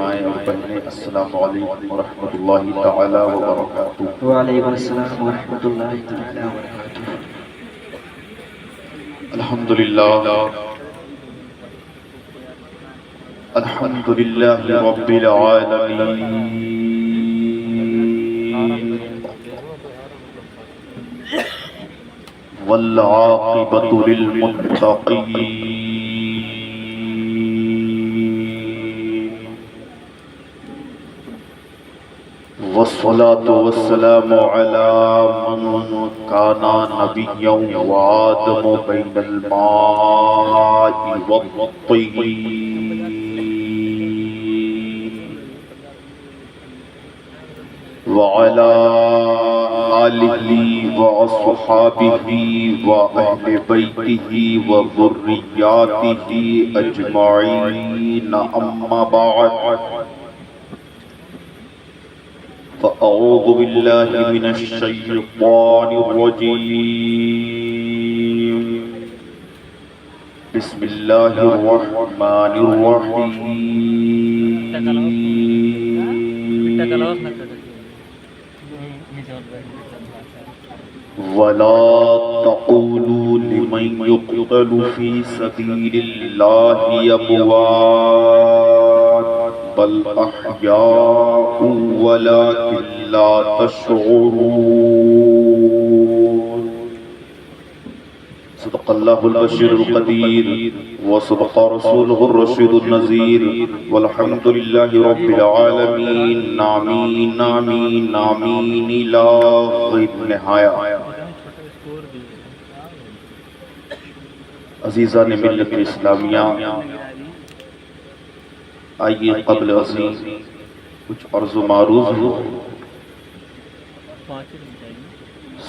مائیں اور بہنیں، السلام علیکم ورحمۃ اللہ تعالی وبرکاتہ۔ وعلیکم السلام ورحمۃ اللہ تعالی وبرکاتہ۔ الحمدللہ الحمدللہ رب العالمین، والعاقبۃ للمتقین، والصلاة والسلام على من كان نبيا وآدم بين الماء والطين، وعلى آله وأصحابه وأهل بيته وذرياته أجمعين، أما بعد، فأعوذ بالله من الشيطان الرجيم، بسم الله الرحمن الرحيم، ولا تقولوا لمن يقتل في سبيل الله أموات بل أحياء ولكن لا تشعرون۔ صدق الله البشير القدير وصدق رسوله الرشيد النذير، والحمد لله رب العالمين، آمين آمين آمين إلى غير نهاية۔ عزیزان ملت اسلامیہ، آئیے قبل عظیم کچھ عرض و معروض ہو۔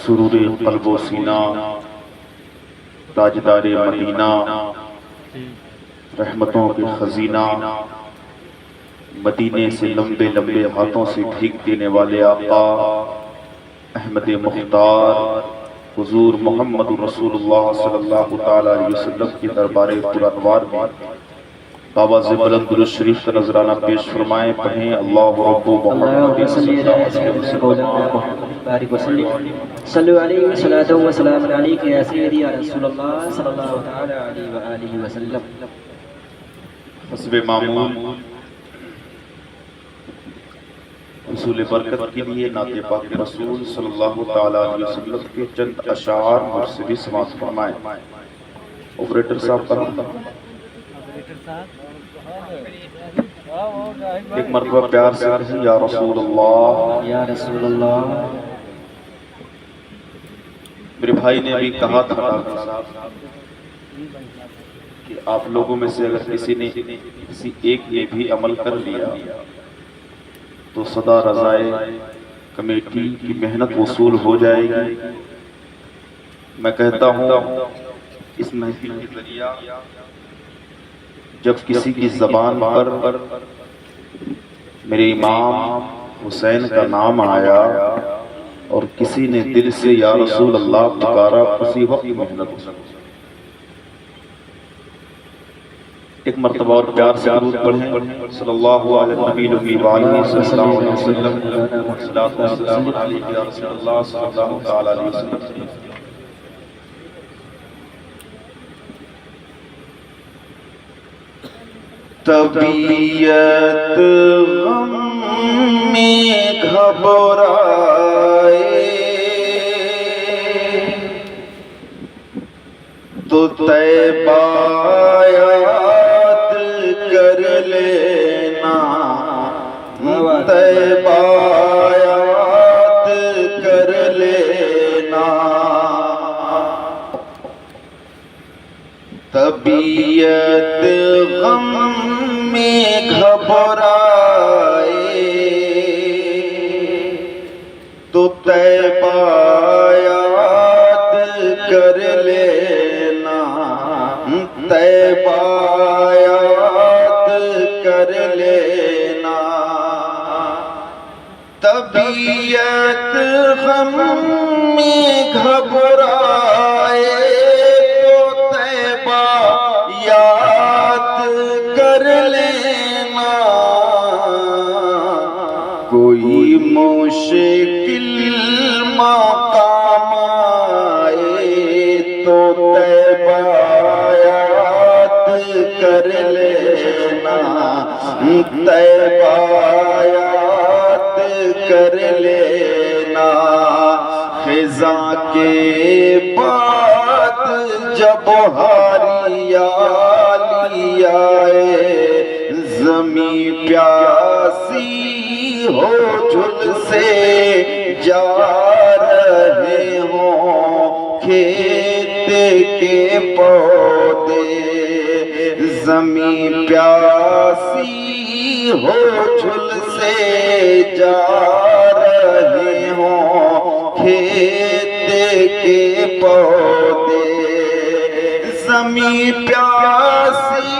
سرور قلب و سینہ، تاجدار مدینہ، رحمتوں کے خزینہ، مدینے سے لمبے لمبے ہاتھوں سے بھیگ دینے والے آقا احمد مختار حضور محمد رسول اللہ صلی اللہ تعالی علیہ وسلم کی دربار پرانوار میں باواز بلند درود شریف کا نذرانہ پیش فرمائیں۔ پڑھیں اللہ رب محمد صلی اللہ علیہ وسلم، صلو علیہ الصلاۃ والسلام علیک یا سیدی یا رسول اللہ صلی اللہ تعالی علیہ وآلہ وسلم۔ حسب معمول حصول برکت کے لیے نعت پاک رسول صلی اللہ تعالی علیہ وسلم کے چند اشعار مجھ سے بھی سماعت فرمائیں۔ آپریٹر صاحب پر ایک مرتبہ پیار سے کہیں یا رسول اللہ، یا رسول اللہ۔ میرے بھائی نے ابھی کہا تھا کہ آپ لوگوں میں سے اگر کسی نے کسی ایک نے بھی عمل کر لیا تو صدا رضائے کمیٹی کی محنت وصول ہو جائے گی۔ میں کہتا ہوں اس محفل کے ذریعہ جب کسی کی زبان پر میرے امام حسین کا نام آیا اور کسی نے دل سے یا رسول اللہ پکارا، اسی وقت محنت ہو۔ ایک مرتبہ اور پیار سے درود پڑھیں، صلی اللہ علیہ نبی وآلہ وسلم، صلاۃ و سلام علیک یا رسول اللہ صلی اللہ تعالی علیہ وسلم۔ طبیعت غم میں گھبرائے تو طیبہ یاد کر لینا، طیبہ یاد کر لینا، طبیعت غم میں گھبرائے تو طیبہ یاد کر لینا، طیبہ یاد کر لینا، طبیعت غم میں گھبرائے تو طیبہ یاد کر لینا، کوئی مشکل مقام آئے تو طیبہ یاد کر لینا، طیبہ یاد کر لینا، خزاں کے بعد جب ہریالی آئے، زمین پیاسی ہو جھل سے جا رہے ہوں کھیت کے پودے، زمین پیاسی ہو جھل سے جا رہے ہوں کھیت کے پودے، زمین پیاسی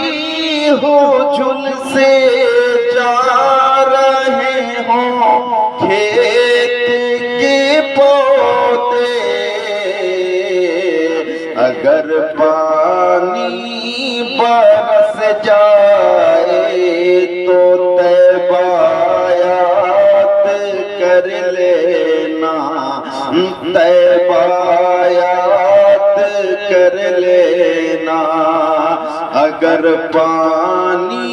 ہو جھل سے جا رہے ہوں کھیت کے پودے، اگر پانی برس جائے تو طیبہ یاد کر لینا، طیبہ یاد کر لینا، اگر پانی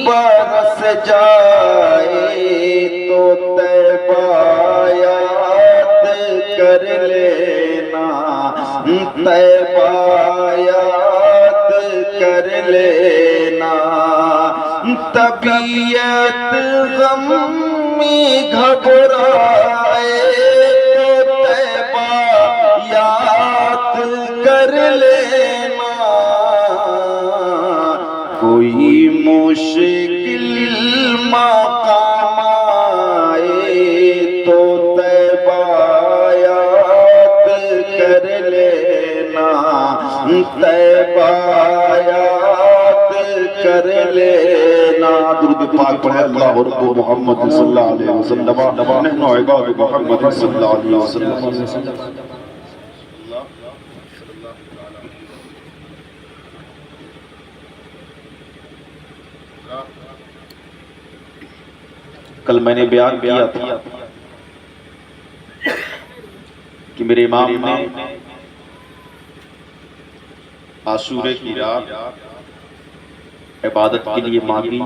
برس جائے تو طیبہ یاد کر لینا، طیبہ یاد کر لینا، طبیعت غم میں گھبرائے تو طیبہ یاد کر لینا، کوئی مشکل مقام آئے تو طیبہ یاد کر لینا، طیبہ یاد کر لینا۔ درود پاک پڑھے اللہ رب محمد صلی اللہ علیہ وسلم، نحن عباد محمد صلی اللہ علیہ وسلم۔ کل میں نے بیان کیا تھا کہ میرے امام نے عاشورے کی رات عبادت کے لیے مانگی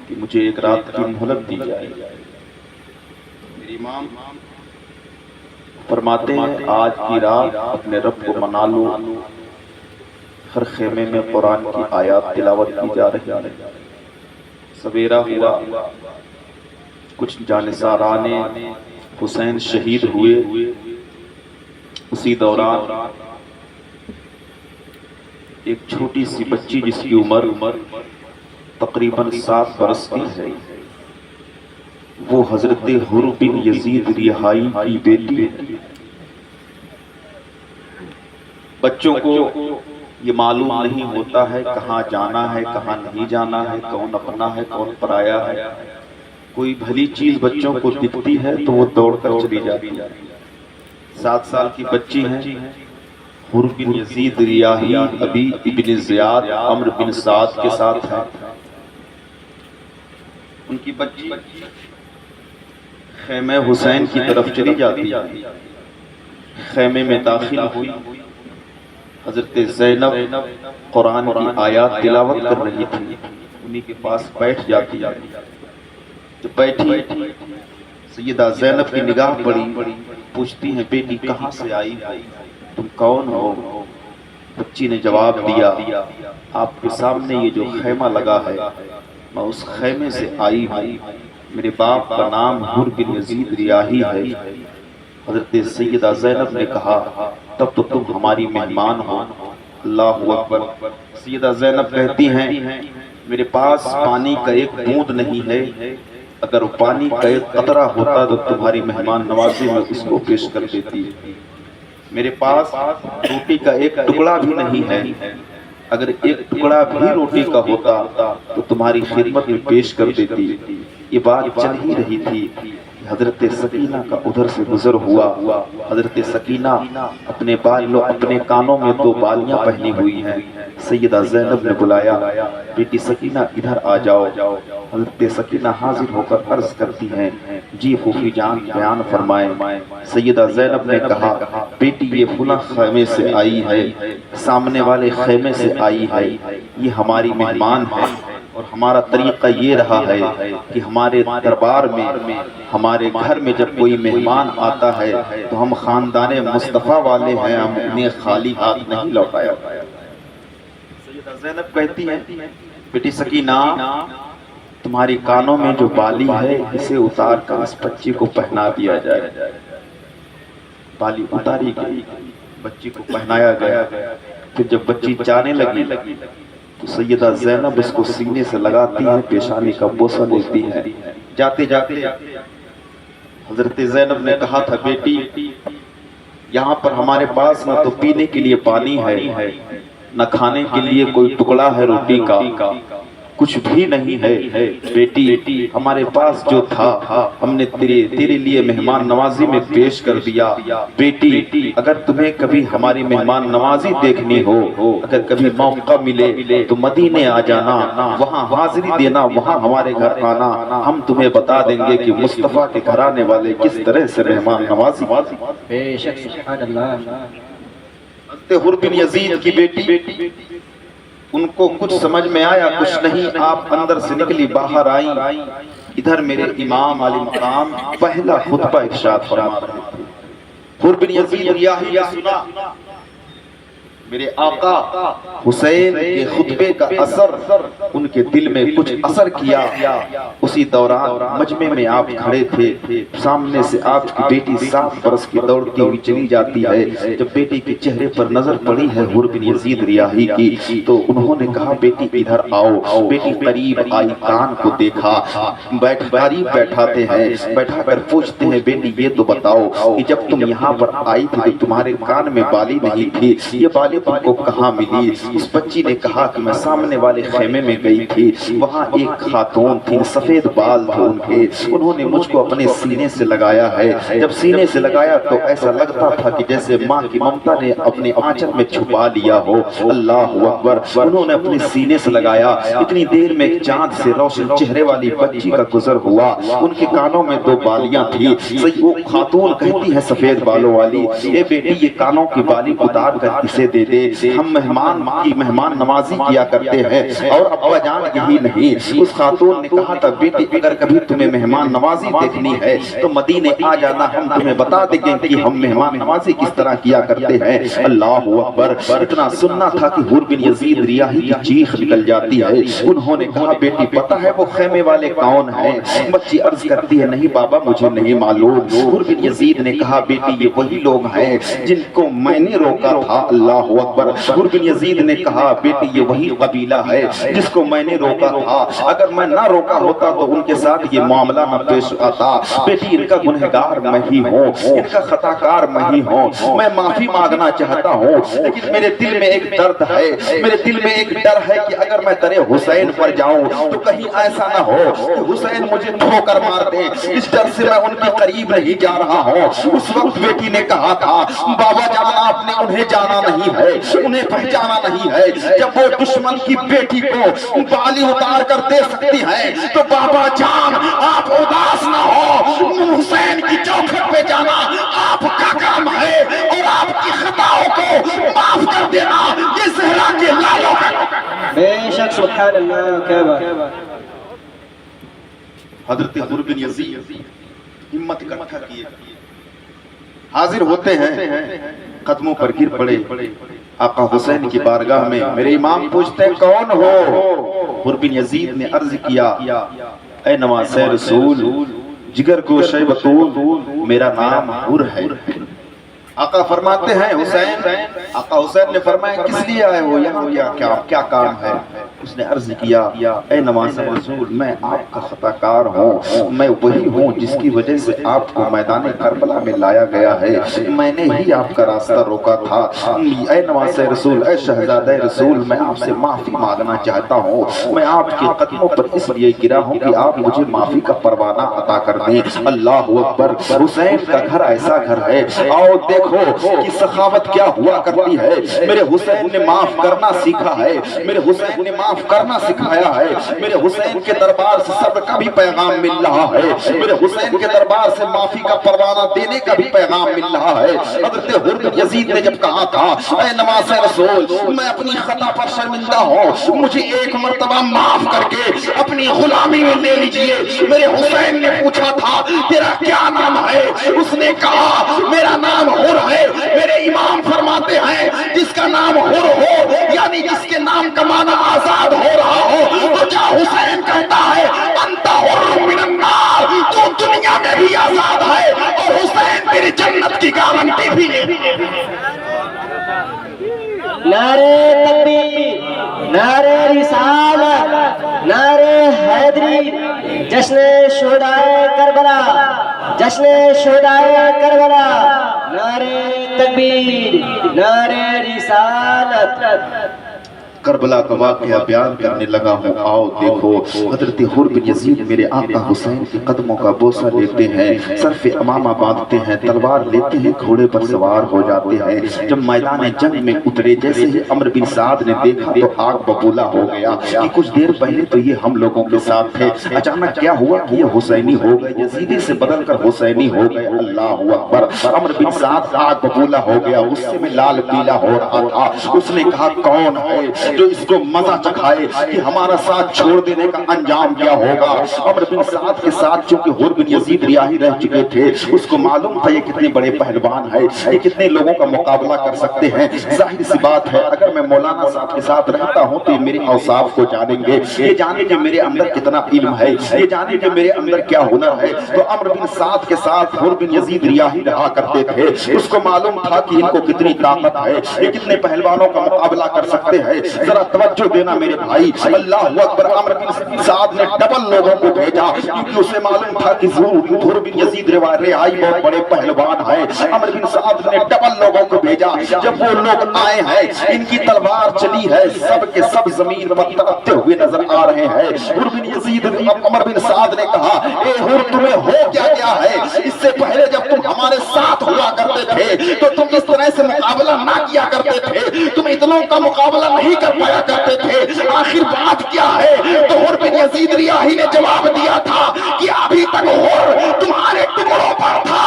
کہ مجھے ایک رات کی مہلت دی جائے۔ میرے امام فرماتے ہیں آج کی رات اپنے رب کو منا لو، ہر خیمے میں قرآن کی آیات تلاوت کی جا رہی ہے۔ سویرا ہوا، کچھ جانثاران حسین شہید ہوئے، اسی دوران ایک چھوٹی سی بچی جس کی عمر تقریباً 7 برس کی ہے، وہ حضرت حر بن یزید ریحائی کی بیٹی ہے۔ بچوں کو یہ معلوم نہیں ہوتا ہے کہاں جانا ہے کہاں نہیں جانا ہے، کون اپنا ہے کون پرایا ہے۔ کوئی بھلی چیز بچوں کو دکھتی ہے تو وہ دوڑ کر چلی جاتی ہے۔ 7 سال کی بچی ہے، حر بن یزید ریاحی ابی ابن زیاد عمر بن سعد کے ساتھ ہے۔ ان کی بچی خیمہ حسین کی طرف چلی جاتی ہے، خیمے میں داخل ہوئی، حضرت زینب قرآن کی آیات تلاوت کر رہی تھی، انہی کے پاس بیٹھ جاتی ہے۔ جب بیٹھی سیدہ زینب کی نگاہ پڑی، پوچھتی ہیں بیٹی کہاں سے آئی ہو، تم کون ہو؟ بچی نے جواب دیا آپ کے سامنے یہ جو خیمہ لگا ہے میں اس خیمے سے آئی ہوں، میرے باپ کا نام حر بن یزید ریاحی ہے۔ حضرت سیدہ زینب نے کہا تب تو تم ہماری مہمان ہو۔ اللہ اکبر۔ سیدہ زینب کہتی ہیں میرے پاس پانی کا ایک بوند نہیں ہے، اگر پانی کا ایک قطرہ ہوتا تو تمہاری مہمان نوازی میں اس کو پیش کر دیتی۔ میرے پاس روٹی کا ایک ٹکڑا بھی نہیں ہے، اگر ایک ٹکڑا بھی روٹی کا ہوتا تو تمہاری خدمت میں پیش کر دیتی۔ یہ بات چل ہی رہی تھی، حضرت سکینہ کا ادھر سے گزر ہوا۔ حضرت سکینہ اپنے بالوں اپنے کانوں میں 2 بالیاں پہنی ہوئی ہیں۔ سیدہ زینب نے بلایا بیٹی سکینہ ادھر آ جاؤ۔ حضرت سکینہ حاضر ہو کر عرض کرتی ہیں جی پھوپھی جان بیان فرمائے۔ سیدہ زینب نے کہا بیٹی یہ فلاں خیمے سے آئی ہے، سامنے والے خیمے سے آئی ہے، یہ ہماری مہمان ہے، اور ہمارا طریقہ یہ رہا ہے کہ ہمارے دربار میں ہمارے گھر میں جب کوئی مہمان آتا ہے تو ہم خاندان مصطفیٰ والے ہیں، ہم انہیں خالی ہاتھ نہیں لوٹایا۔ سیدہ زینب کہتی ہیں بیٹی سکینہ تمہاری کانوں میں جو بالی ہے اسے اتار کر اس بچی کو پہنا دیا جائے۔ بالی اتاری گئی، بچی کو پہنایا گیا۔ پھر جب بچی جانے لگی تو سیدہ زینب اس کو سینے سے لگاتی ہے، پیشانی کا بوسہ لیتی ہے۔ جاتے جاتے حضرت زینب نے کہا تھا بیٹی یہاں پر ہمارے پاس نہ تو پینے کے لیے پانی ہے، نہ کھانے کے لیے کوئی ٹکڑا ہے روٹی کا، کچھ بھی نہیں ہے بیٹی، ہمارے پاس جو تھا ہم نے تیرے لیے مہمان نوازی میں پیش کر دیا۔ بیٹی اگر تمہیں کبھی ہماری مہمان نوازی دیکھنی ہو، اگر کبھی موقع ملے تو مدینے آ جانا، وہاں حاضری دینا، وہاں ہمارے گھر آنا، ہم تمہیں بتا دیں گے کہ مصطفیٰ کے گھر آنے والے کس طرح سے مہمان نوازی۔ بے شک سبحان اللہ۔ حضرت حر بن یزید کی بیٹی، ان کو کچھ سمجھ میں آیا کچھ نہیں، آپ اندر سے نکلی باہر آئیں، ادھر میرے امام علی مقام پہلا خطبہ ارشاد فرما رہے تھے۔ حر بن یزید ریاحی نے سنا میرے آقا حسین کے خطبے کا اثر ان کے دل میں کچھ اثر کیا۔ اسی دوران مجمع میں آپ کھڑے تھے، سامنے سے آپ کی بیٹی 7 برس کی دوڑتی ہوئی چلی جاتی ہے۔ جب بیٹی کے چہرے پر نظر پڑی ہے حر بن یزید ریاحی کی تو انہوں نے کہا بیٹی ادھر آؤ۔ بیٹی قریب آئی، کان کو دیکھا، قریب بیٹھاتے ہیں، بیٹھا کر پوچھتے ہیں بیٹی یہ تو بتاؤ کہ جب تم یہاں پر آئی تھی تو تمہارے کان میں بالی نہیں تھی، یہ بالی تم کو کہاں ملی؟ اس بچی نے کہا کہ میں سامنے والے خیمے میں گئی تھی، وہاں ایک خاتون تھی، سفید بال تھے ان کے، انہوں نے مجھ کو اپنے سینے سے لگایا ہے۔ جب سینے سے لگایا تو ایسا لگتا تھا کہ جیسے ماں کی ممتا نے اپنے آنچل میں چھپا لیا ہو۔ اللہ اکبر، انہوں نے اپنے سینے سے لگایا، اتنی دیر میں ایک چاند سے روشن چہرے والی بچی کا گزر ہوا، ان کے کانوں میں 2 بالیاں تھی۔ وہ خاتون کہتی ہے سفید بالوں والی اے بیٹی یہ کانوں کی بالی اتار کر اسے دے دے، ہم مہمان نوازی کیا کرتے ہیں اور ابا جان یہی نہیں۔ اس خاتون نے کہا تھا بیٹی اگر کبھی تمہیں مہمان نوازی دیکھنی ہے تو مدینے آ جانا، ہم تمہیں بتا دیں گے کہ ہم مہمان نوازی کس طرح کیا کرتے ہیں۔ اللہ اکبر، اتنا سننا تھا کہ حر بن یزید ریاحی کی چیخ نکل جاتی ہے۔ انہوں نے کہا بیٹی پتہ ہے وہ خیمے والے کون ہیں؟ بچی عرض کرتی ہے نہیں بابا مجھے نہیں معلوم۔ حر بن یزید نے کہا بیٹی یہ وہی لوگ ہیں جن کو میں نے روکا تھا۔ اللہ اکبر، حر بن یزید نے کہا بیٹی یہ وہی قبیلہ ہے جس کو میں نے روکا تھا، اگر میں نہ روکا ہوتا تو ان کے ساتھ یہ معاملہ نہ پیش آتا۔ بیٹی ان کا گنہگار میں ہی ہوں، ان کا خطا کار میں ہی ہوں، میں معافی مانگنا چاہتا ہوں، لیکن میرے دل میں ایک درد ہے، میرے دل میں ایک ڈر ہے کہ اگر میں در حسین پر جاؤں تو کہیں ایسا نہ ہو کہ حسین مجھے ٹھوکر مار دے، اس ڈر سے میں ان کے قریب نہیں جا رہا ہوں۔ اس وقت بیٹی نے کہا تھا بابا جان آپ نے انہیں جانا نہیں ہے، انہیں پہچانا نہیں ہے، جب وہ دشمن کی بیٹی کو بالی اتار کر دے سکتی ہے تو بابا جان آپ اداس نہ ہو، حسین کی چوکھٹ پہ جانا آپ کا کام ہے اور آپ کی خطاؤں کو معاف کر دینا یہ زہرا کے لالوں کا۔ بے شک سبحان اللہ، کیا بات۔ حضرت حر بن یزید ہمت اکٹھا کیے، حاضر ہوتے ہیں، قدموں پر گر پڑے آقا حسین کی بارگاہ میں۔ میرے امام پوچھتے ہیں کون ہو؟ حر بن یزید نے عرض کیا اے نواز رسول جگر گوشہ بطول میرا نام حر ہے۔ آقا فرماتے ہیں حسین، آقا حسین نے فرمایا کس لیے آئے ہو یہاں، کیا کام ہے؟ اس نے عرض کیا اے نواز رسول میں آپ کا خطا کار ہوں، میں وہی ہوں جس کی وجہ سے آپ کو میدان کربلا میں لایا گیا ہے، میں نے ہی آپ کا راستہ روکا تھا۔ اے نواز رسول، اے شہزادہ رسول میں آپ سے معافی مانگنا چاہتا ہوں، میں آپ کے قدموں پر اس لیے گرا ہوں کہ آپ مجھے معافی کا پروانہ عطا کر دیں۔ اللہ اکبر، حسین کا گھر ایسا گھر ہے، آؤ دیکھو دیکھو کہ سخاوت کیا ہوا کرتی ہے. میرے حسین نے معاف کرنا سیکھا ہے, میرے حسین نے معاف کرنا سکھایا ہے. میرے حسین کے دربار سے صبر کا بھی پیغام مل رہا ہے, میرے حسین کے دربار سے معافی کا پروانہ دینے کا بھی پیغام مل رہا ہے. حضرت حر یزید نے جب کہا تھا اے نواز رسول میں اپنی خطا پر شرمندہ ہوں, مجھے ایک مرتبہ معاف کر کے اپنی غلامی میں لے لیجئے. میرے حسین نے پوچھا تھا تیرا کیا نام ہے, اس نے کہا میرا نام حر ہے. میرے امام فرماتے ہیں جس کا نام حر ہو یعنی جس کے نام کا معنی آزاد ہو رہا ہو, تو کیا حسین کہتا ہے انت حر من النار, تو دنیا میں بھی آزاد ہے اور حسین تیری جنت کی گارنٹی بھی ہے. نعرے تکبیر, نعرے رسالت, نعرے حیدری, جشن شہدائے کربلا, جشن شہدائے کربلا, نعرے تکبیر, نعرے رسالت. کربلا کا واقعہ بیان کرنے لگا ہوں, آؤ دیکھو. حضرت حر بن یزید میرے آقا حسین کے قدموں کا بوسہ لیتے ہیں, صرف امامہ باندھتے ہیں, تلوار لیتے ہیں, گھوڑے پر سوار ہو جاتے ہیں. جب میدان جنگ میں اترے جیسے ہی عمرو بن سعد نے دیکھا تو آگ ببولا ہو گیا کہ کچھ دیر پہلے تو یہ ہم لوگوں کے ساتھ تھے, اچانک کیا ہوا کہ یہ حسینی ہو گئے, یزیدی سے بدل کر حسینی ہو گئے. اللہ اکبر. عمرو بن سعد آگ ببولا ہو گیا, غصے میں لال پیلا ہو رہا تھا. اس نے کہا کون ہے جو اس کو مزہ چکھائے کہ ہمارا ساتھ چھوڑ دینے کا انجام کیا ہوگا. عمرو بن سعد کے ساتھ چونکہ حر بن یزید ریاہی رہ چکے تھے, اس کو معلوم تھا یہ کتنے بڑے پہلوان ہیں, یہ کتنے لوگوں کا مقابلہ کر سکتے ہیں. ظاہر سی بات ہے اگر میں مولانا صاحب کے ساتھ رہتا ہوں تو یہ میرے اوصاف کو جانیں گے, یہ جانیں کہ میرے اندر کتنا علم ہے, یہ جانیں کہ میرے اندر کیا ہنر ہے. تو عمرو بن سعد کے ساتھ حر بن یزید ریاہی رہا کرتے تھے, اس کو معلوم تھا کہ ان کو کتنی طاقت ہے, یہ کتنے پہلوانوں کا مقابلہ کر سکتے ہیں. ذرا توجہ دینا میرے بھائی. اللہ اکبر. عمرو بن سعد نے ڈبل لوگوں کو بھیجا کیونکہ اسے معلوم تھا کہ حر بن یزید رہائی بہت بڑے پہلوان ہیں. عمرو بن سعد نے ڈبل لوگوں کو بھیجا. جب وہ لوگ آئے ہیں, ان کی تلوار چلی ہے, سب کے سب زمین پر تڑپتے ہوئے نظر آ رہے ہیں. حر بن یزید عمرو بن سعد نے کہا اے حر تمہیں ہو کیا گیا ہے, اس سے پہلے جب تم ہمارے ساتھ ہوا کرتے تھے تو تم اس طرح سے مقابلہ نہ کیا کرتے تھے, تم اتنوں کا مقابلہ نہیں کر پایا کرتے تھے, آخر بات کیا ہے. تو حر بن یزید ریاہی نے جواب دیا تھا کہ ابھی تک حر تمہارے ٹکڑوں پر تھا,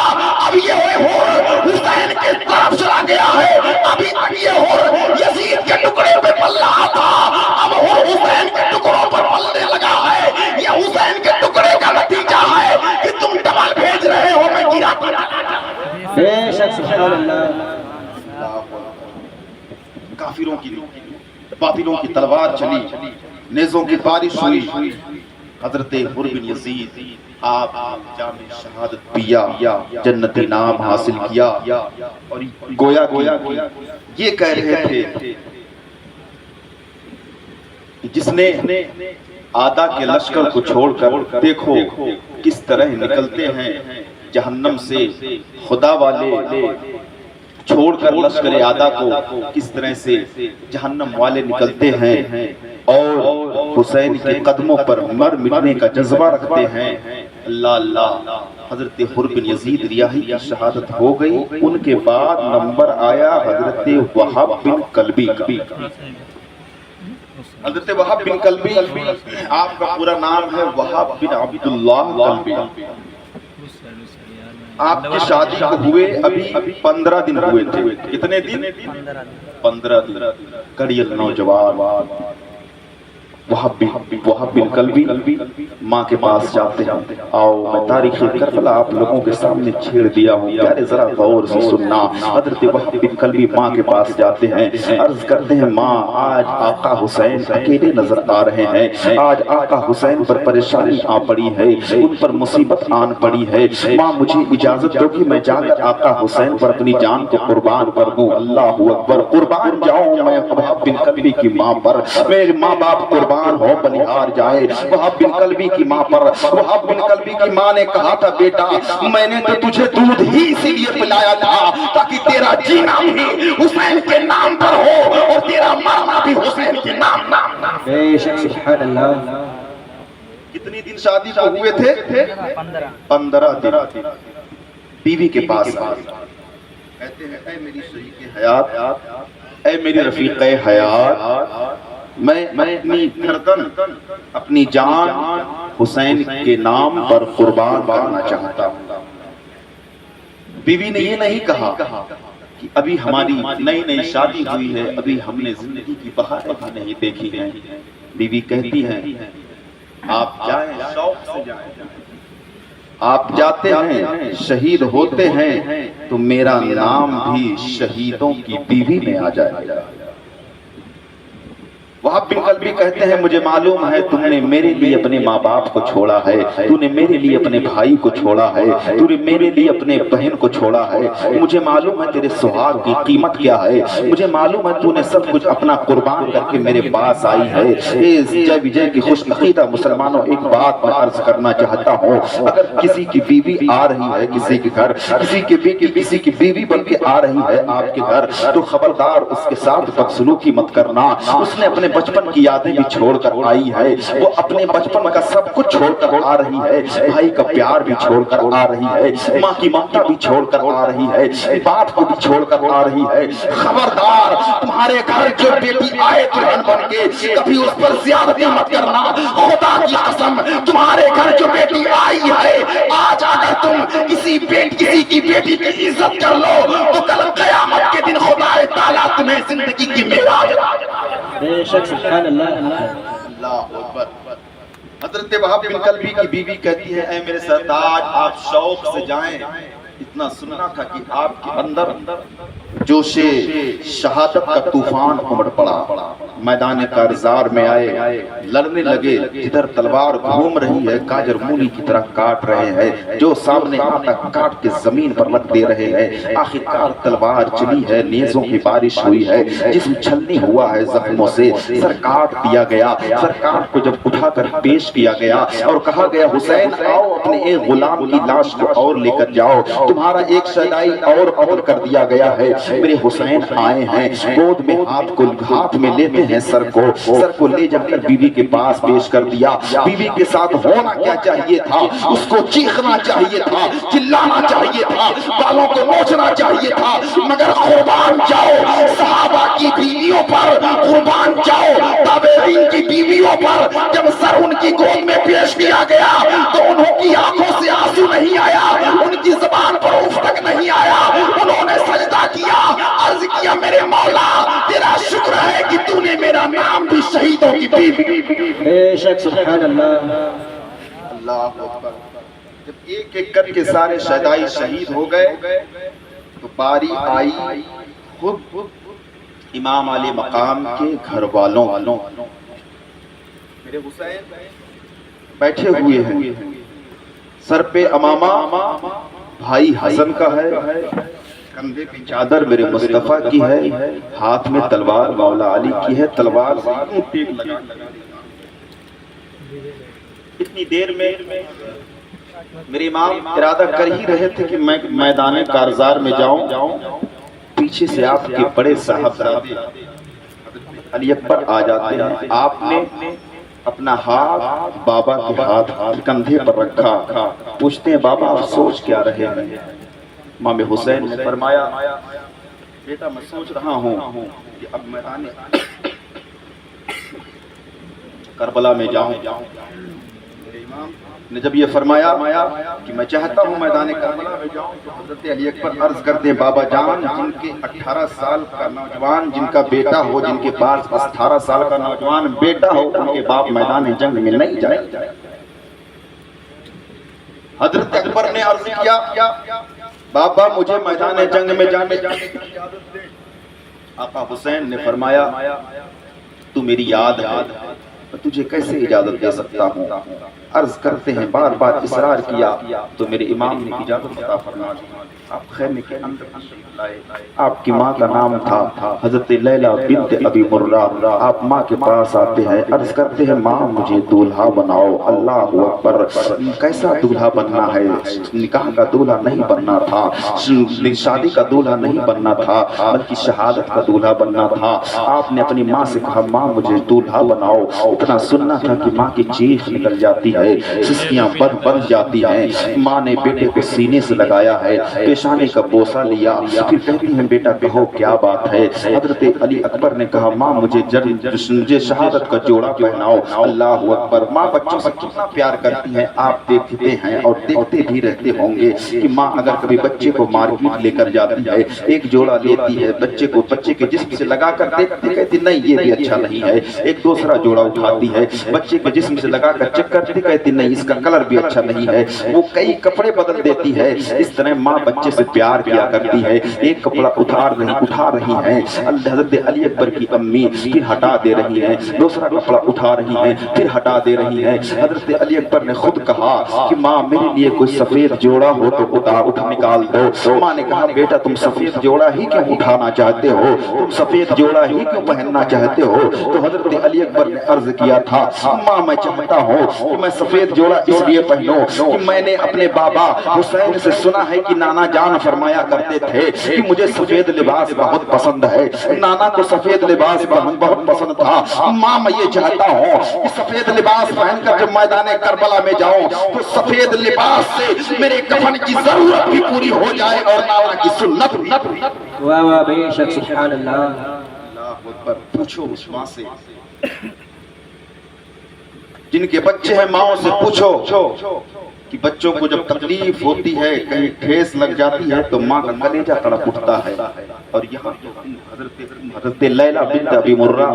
اب یہ حر حسین کے طرف چلا گیا ہے. ابھی تک یہ حر یزید کے ٹکڑے پہ پل رہا تھا, اب حر حسین کے ٹکڑوں پر پلنے لگا ہے. یہ حسین کے ٹکڑے کا نتیجہ ہے کہ تم ڈبل بھیج رہے ہو. میں گرا بے شک سبحان اللہ. کافروں کی باطلوں کی تلوار چلی, نیزوں کی بارش ہوئی. حضرت حر بن یزید آپ جام شہادت پیا, جنتی نام حاصل کیا, اور گویا یہ کہہ رہے تھے جس نے آدھا کے لشکر کو چھوڑ کر دیکھو کس طرح نکلتے ہیں جہنم سے, خدا والے چھوڑ کر لشکر آدھا کو کس طرح سے جہنم والے نکلتے ہیں, اور حسین کے قدموں پر مر مٹنے کا جذبہ رکھتے ہیں. اللہ اللہ. حضرت حر بن یزید ریاہی کی شہادت ہو گئی. ان کے بعد نمبر آیا حضرت وہاب بن کلبی کا. حضرت وہاب بن کلبی, آپ کا پورا نام ہے وہاب بن عبداللہ کلبی. آپ کی شادی کو ہوئے ابھی 15 دن ہوئے تھے. کتنے دن؟ 15 دن. کڑیل نوجوان وہاب بن کلبی ماں کے پاس جاتے ہیں. آؤ میں تاریخ کربلا آپ لوگوں کے سامنے چھیڑ دیا ہوں, پیارے ذرا غور سے سننا. حضرت وہاب بن کلبی ماں کے پاس جاتے ہیں, عرض کرتے ہیں ماں آج آقا حسین اکیلے نظر آ رہے ہیں, آج آقا حسین پر پریشانی آ پڑی ہے, ان پر مصیبت آن پڑی ہے. ماں مجھے اجازت دو کہ میں جا کر آقا حسین پر اپنی جان کو قربان کر دوں. اللہ اکبر. قربان جاؤں میں وہاب بن کلبی کی ماں پر, میرے ماں باپ قربان ہو بنہار جائے. وہاب بن کلبی کی ماں پر, وہاب بن کلبی کی ماں نے کہا تھا بیٹا میں نے تو تجھے دودھ ہی اسی لیے پلایا تھا تاکہ تیرا جینا بھی حسین کے نام پر ہو اور تیرا مرنا بھی حسین کے نام پر. بے شک سبحان اللہ. کتنی دن شادی کو ہوئے تھے؟ 15 دن. بیوی کے پاس آئے, کہتے ہیں اے میری شریک حیات، اے میری رفیق حیات، میں اپنی گردن، اپنی جان حسین کے نام پر قربان کرنا چاہتا ہوں۔ بیوی نے یہ نہیں کہا کہ ابھی ہماری نئی نئی شادی ہوئی ہے، ابھی ہم نے زندگی کی بہاریں بھی نہیں دیکھی ہیں۔ بیوی کہتی ہیں آپ جائیں، شوق سے جائیں، آپ جاتے ہیں شہید ہوتے ہیں تو میرا نام بھی شہیدوں کی بیوی میں آ جائے گا۔ وہاب بن قلبی کہتے ہیں مجھے معلوم ہے تم نے میرے لیے اپنے ماں باپ کو چھوڑا ہے، تو نے میرے لیے اپنے بھائی کو چھوڑا ہے، تو نے میرے لیے اپنے بہن کو چھوڑا ہے، مجھے معلوم ہے تیرے سہاگ کی قیمت کیا ہے، مجھے معلوم ہے تو نے سب کچھ اپنا قربان کر کے میرے پاس آئی ہے۔ جے وجے کی خوش عقیدہ مسلمانوں، ایک بات میں عرض کرنا چاہتا ہوں، اگر کسی کی بیوی آ رہی ہے کسی کے گھر، کسی کی بیوی بلکہ آ رہی ہے آپ کے گھر، تو خبردار اس کے ساتھ بدسلوکی مت کرنا۔ اس نے اپنے بچپن کی یادیں بھی چھوڑ کر آئی ہے، وہ اپنے بچپن کا سب کچھ چھوڑ کر آ رہی ہے، بھائی کا پیار بھی چھوڑ کر آ رہی ہے، ماں کی ممتا بھی چھوڑ کر آ رہی ہے، باپ کو بھی چھوڑ کر آ رہی ہے۔ خبردار تمہارے گھر جو بیٹی آئے دلہن بن کے، کبھی اس پر زیادتی مت کرنا۔ خدا کی قسم تمہارے گھر جو بیٹی آئی ہے، آج اگر تم کسی کی بیٹی کی عزت کر لو تو کل قیامت کے دن خدا تعالیٰ تمہیں زندگی کی معراج بے شک سبحان اللہ۔ اللہ اکبر۔ حضرت وہاب بن قلبی کی بیوی کہتی ہے اے میرے سرتاج آپ شوق سے جائیں، اتنا سننا تھا کہ آپ کے اندر جوش شہادت کا طوفان امڑ پڑا، میدان کارزار میں آئے، لڑنے لگے، جدھر تلوار گھوم رہی ہے کاجر مولی کی طرح کاٹ رہے ہیں، جو سامنے آتا کاٹ کے زمین پر رکھ دے رہے ہیں۔ آخرکار تلوار چلی ہے، نیزوں کی بارش ہوئی ہے، جسم چھلنی ہوا ہے زخموں سے، سر کاٹ دیا گیا۔ سرکار کو جب اٹھا کر پیش کیا گیا اور کہا گیا حسین آؤ اپنے ایک غلام کی لاش کو اور لے کر جاؤ، تمہارا ایک شہدائی اور قتل کر دیا گیا ہے۔ میرے حسین آئے ہیں، گود میں ہاتھ میں لیتے ہیں سر کو لے جا کر بیوی کے پاس پیش کر دیا۔ بیوی کے ساتھ ہونا کیا چاہیے تھا؟ اس کو چیخنا چاہیے تھا، چلانا چاہیے تھا، بالوں کو نوچنا چاہیے تھا، مگر قربان جاؤ صحابہ کی بیویوں پر، قربان جاؤ تابعین کی بیویوں پر۔ جب سر ان کی گود میں پیش کیا گیا تو انہوں کی آنکھوں سے آنسو نہیں آیا، ان کی زبان پر اف تک نہیں آیا، انہوں نے سجدہ کیا، عرض کیا میرے مولا تیرا شکر ہے کہ تو نے میرا نام بھی شہیدوں کی بیوی۔ بے شک سبحان اللہ۔ اللہ اکبر۔ جب ایک ایک کر کے سارے شہدائی شہید ہو گئے تو باری آئی خود امام علی مقام کے گھر والوں۔ میرے حسین بیٹھے ہوئے ہیں، سر پہ امامہ بھائی حسن کا ہے، کندھے پہ چادر میرے مصطفیٰ کی ہے، ہاتھ میں تلوار مولا علی کی ہے، تلوار سے یوں ٹیک لگا۔ اتنی دیر میں میرے امام ارادہ کر ہی رہے تھے کہ میں میدان کارزار میں جاؤں، پیچھے سے آپ کے بڑے صاحبزادے علی اکبر آ جاتے ہیں۔ آپ نے اپنا ہاتھ بابا کے ہاتھ کندھے پر رکھا، پوچھتے ہیں بابا آپ سوچ کیا رہے ہیں؟ امام حسین نے فرمایا بیٹا میں سوچ رہا ہوں کہ اب میدان کربلا میں جاؤں۔ میرے امام نے جب یہ فرمایا کہ میں چاہتا ہوں میدان کربلا میں جاؤں تو حضرت علی اکبر عرض کرتے ہیں بابا جان جن کے 18 سال کا نوجوان جن کا بیٹا ہو، جن کے پاس 18 سال کا نوجوان بیٹا ہو، ان کے باپ میدان جنگ میں نہیں جائے۔ حضرت اکبر نے عرض کیا بابا مجھے میدان جنگ میں جانے کی اجازت دے۔ آقا حسین نے فرمایا تو میری یاد ہے، تجھے کیسے اجازت دے سکتا ہوں؟ عرض کرتے ہیں بار بار اصرار کیا تو میرے امام نے اجازت عطا فرما دی۔ آپ خیمے کے اندر تشریف لائے، آپ کی ماں کا نام تھا حضرت لیلہ بنت ابی مرہ۔ آپ ماں کے پاس آتے ہیں، عرض کرتے ہیں ماں مجھے دولہا بناؤ۔ اللہ اکبر، کیسا دولہا بننا ہے؟ نکاح کا دولہا نہیں بننا تھا، شادی کا دولہا نہیں بننا تھا، بلکہ شہادت کا دولہا بننا تھا۔ آپ نے اپنی ماں سے کہا ماں مجھے دولہا بناؤ۔ اتنا سننا تھا کہ ماں کی چیخ نکل جاتی ہے، سسکیاں بن جاتی ہیں۔ ماں نے بیٹے کو سینے سے لگایا ہے، پیشانی کا بوسہ لیا، پھر کہتی ہیں بیٹا کہو کیا بات ہے؟ حضرت علی اکبر نے کہا ماں مجھے شہادت کا جوڑا پہناؤ۔ اللہ اکبر! ماں بچوں سے کتنا پیار کرتی ہیں آپ دیکھتے ہیں اور دیکھتے بھی رہتے ہوں گے کہ ماں اگر کبھی بچے کو مارکیٹ لے کر جاتی ہے، ایک جوڑا لیتی ہے، بچے کے جسم سے لگا کر دیکھتی کہتی نہیں یہ بھی اچھا نہیں ہے، ایک دوسرا جوڑا اٹھاتی ہے، بچے کے جسم سے لگا کر چیک کرتی کہتی نہیں اس کا کلر بھی اچھا نہیں ہے، وہ کئی کپڑے بدل دیتی ہے۔ اس طرح ماں بچے سے پیار کیا کرتی ہے۔ ایک کپڑا اٹھا رہی ہیں حضرت علی اکبر کی امی، پھر ہٹا دے رہی ہیں، دوسرا کپڑا اٹھا رہی ہیں، پھر ہٹا دے رہی ہیں۔ حضرت علی اکبر نے خود کہا کہ ماں میرے لیے کوئی سفید جوڑا ہو تو نکال دو۔ ماں نے کہا بیٹا تم سفید جوڑا ہی کیوں اٹھانا چاہتے ہو، تم سفید جوڑا ہی کیوں پہننا چاہتے ہو؟ تو حضرت علی اکبر نے عرض کیا تھا ماں میں چاہتا ہوں کہ میں سفید جوڑا اس لیے پہنوں کہ میں نے اپنے بابا حسین سے سنا ہے کہ نانا جان فرمایا کرتے تھے کہ مجھے سفید لباس بہت پسند ہے، نانا کو سفید لباس بہت پسند تھا۔ ماں میں یہ چاہتا ہوں کہ سفید لباس پہن کر جب میدان کربلا میں جاؤں تو سفید لباس سے میرے کفن کی ضرورت بھی پوری ہو جائے اور نانا کی سنت بھی۔ واہ واہ بے شک سبحان اللہ۔ اللہ اکبر! پوچھو اس ماں سے جن کے بچے ہیں، ماں سے پوچھو کہ بچوں کو جب تکلیف ہوتی ہے، کہیں ٹھیس لگ جاتی ہے تو ماں کا کلیجہ تڑپ اٹھتا ہے۔ اور یہاں حضرت لیلہ بنت ابی مرہ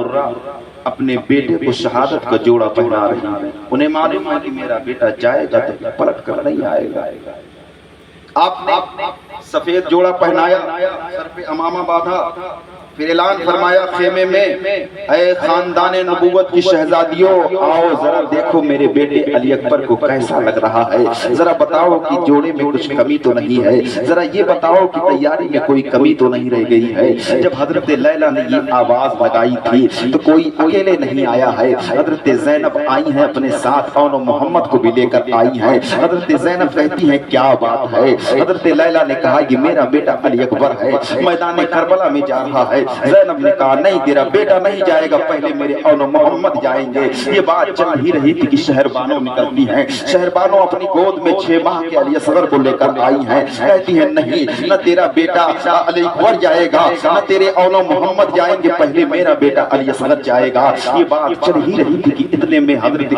اپنے بیٹے کو شہادت کا جوڑا پہنا رہی ہیں۔ انہیں معلوم ہے کہ میرا بیٹا جائے گا تو پلٹ کر نہیں آئے گا۔ آپ نے سفید جوڑا پہنایا، سر پہ امامہ باندھا، پھر اعلان فرمایا خیمے میں اے خاندان نبوت کی شہزادیوں آؤ ذرا دیکھو میرے بیٹے علی اکبر کو کیسا لگ رہا ہے، ذرا بتاؤ کہ جوڑے میں کچھ کمی تو نہیں ہے، ذرا یہ بتاؤ کہ تیاری میں کوئی کمی تو نہیں رہ گئی ہے۔ جب حضرت لیلہ نے یہ آواز لگائی تھی تو کوئی اکیلے نہیں آیا ہے، حضرت زینب آئی ہیں اپنے ساتھ، اون و محمد کو بھی لے کر آئی ہیں۔ حضرت زینب کہتی ہیں کیا بات ہے؟ حضرت لیلہ نے کہا یہ میرا بیٹا علی اکبر ہے، میدان کربلا میں جا رہا ہے۔ زینب نے کہا نہیں تیرا بیٹا نہیں جائے گا، پہلے میرے اون و محمد جائیں گے۔ یہ بات چل ہی رہی تھی کہ شہربانو نکلتی ہیں، شہربانو اپنی گود میں 6 ماہ کے علی اصغر کو لے کر آئی ہیں، کہتی ہیں نہیں نہ تیرا بیٹا علی اکبر جائے گا نہ تیرے اون و محمد جائیں گے، پہلے میرا بیٹا علی اصغر جائے گا۔ یہ بات چل ہی رہی تھی کہ اتنے میں حضرت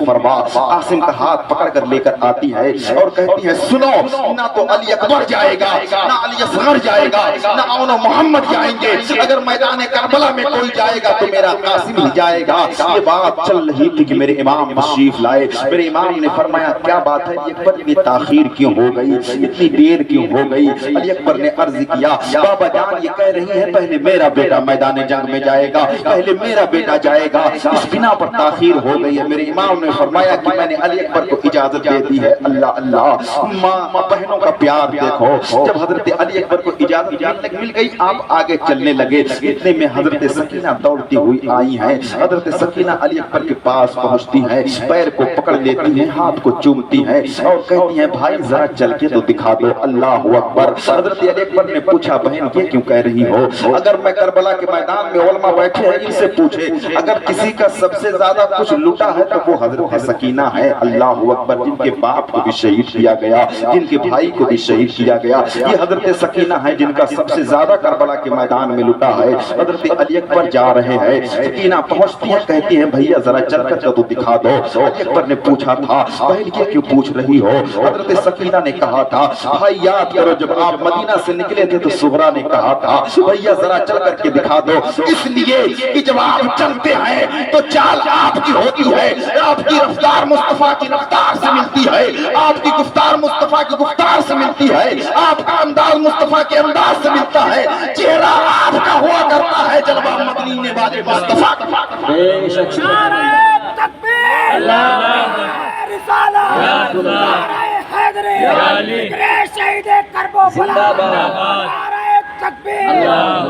فروا عاصم کا ہاتھ پکڑ کر لے کر آتی ہے اور کہتی ہے سنو نہ تو علی اکبر جائے گا نہ علی اصغر جائے گا نہ اون و محمد جائیں گے، اگر میدان کربلا میں کوئی جائے گا تو میرا قاسم ہی جائے گا۔ یہ بات چل رہی تھی کہ میرے امام تشریف لائے، میرے امام نے فرمایا کیا بات ہے علی اکبر اتنی تاخیر کیوں ہو گئی، اتنی دیر کیوں ہو گئی؟ علی اکبر نے عرض کیا بابا جان یہ کہہ رہی ہے پہلے میرا بیٹا میدان جنگ میں جائے گا، پہلے میرا بیٹا جائے گا، اس بنا پر تاخیر ہو گئی ہے۔ میرے امام نے فرمایا کہ میں نے علی اکبر کو اجازت دے دی ہے۔ اللہ اللہ! ماں بہنوں کا پیار دیکھو، جب حضرت علی اکبر کو اجازت مل گئی آپ آگے چلنے لگے، اتنے میں حضرت سکینہ دوڑتی ہوئی آئی ہیں۔ حضرت سکینہ علی اکبر کے پاس پہنچتی ہیں، پیر کو پکڑ لیتی ہیں، ہاتھ کو چومتی ہیں اور کہتی ہیں بھائی ذرا چل کے تو دکھا دو۔ اللہ اکبر! حضرت علی اکبر نے پوچھا بہن یہ کیوں کہہ رہی ہو؟ اگر میں کربلا کے میدان میں علماء بیٹھے ہیں ان سے پوچھے، اگر کسی کا سب سے زیادہ کچھ لوٹا ہے تو وہ حضرت سکینہ ہے۔ اللہ اکبر! جن کے باپ کو بھی شہید کیا گیا، جن کے بھائی کو بھی شہید کیا گیا، یہ حضرت سکینہ ہے جن کا سب سے زیادہ کربلا کے میدان میں لوٹا ہے۔ حضرت علی اکبر جا رہے ہیں، سکینہ پہنچتی ہے کہتی ہیں بھیا ذرا چل کر تو دکھا دو۔ علی اکبر نے پوچھا تھا بہن یہ کیوں پوچھ رہی ہو؟ حضرت سکینہ نے کہا تھا بھائی یاد کرو جب آپ مدینہ سے نکلے تھے تو سغرا نے کہا تھا بھیا ذرا چل کر کے دکھا دو، اس لیے کہ جب آپ چلتے ہیں تو چال آپ کی ہوتی ہے، آپ کی رفتار مصطفیٰ کی رفتار سے ملتی ہے، آپ کی گفتار مصطفیٰ کی گفتار سے ملتی ہے، آپ کا انداز مصطفیٰ کے انداز سے ملتا ہے، چہرہ آپ کا ہوا کرتا ہے جلوہ مدنی نے والے مصطفیٰ کا۔ بے شک تکبیر اللہ رسالت نعرہ حیدری شہید کربلا زندہ باد نعرہ تکبیر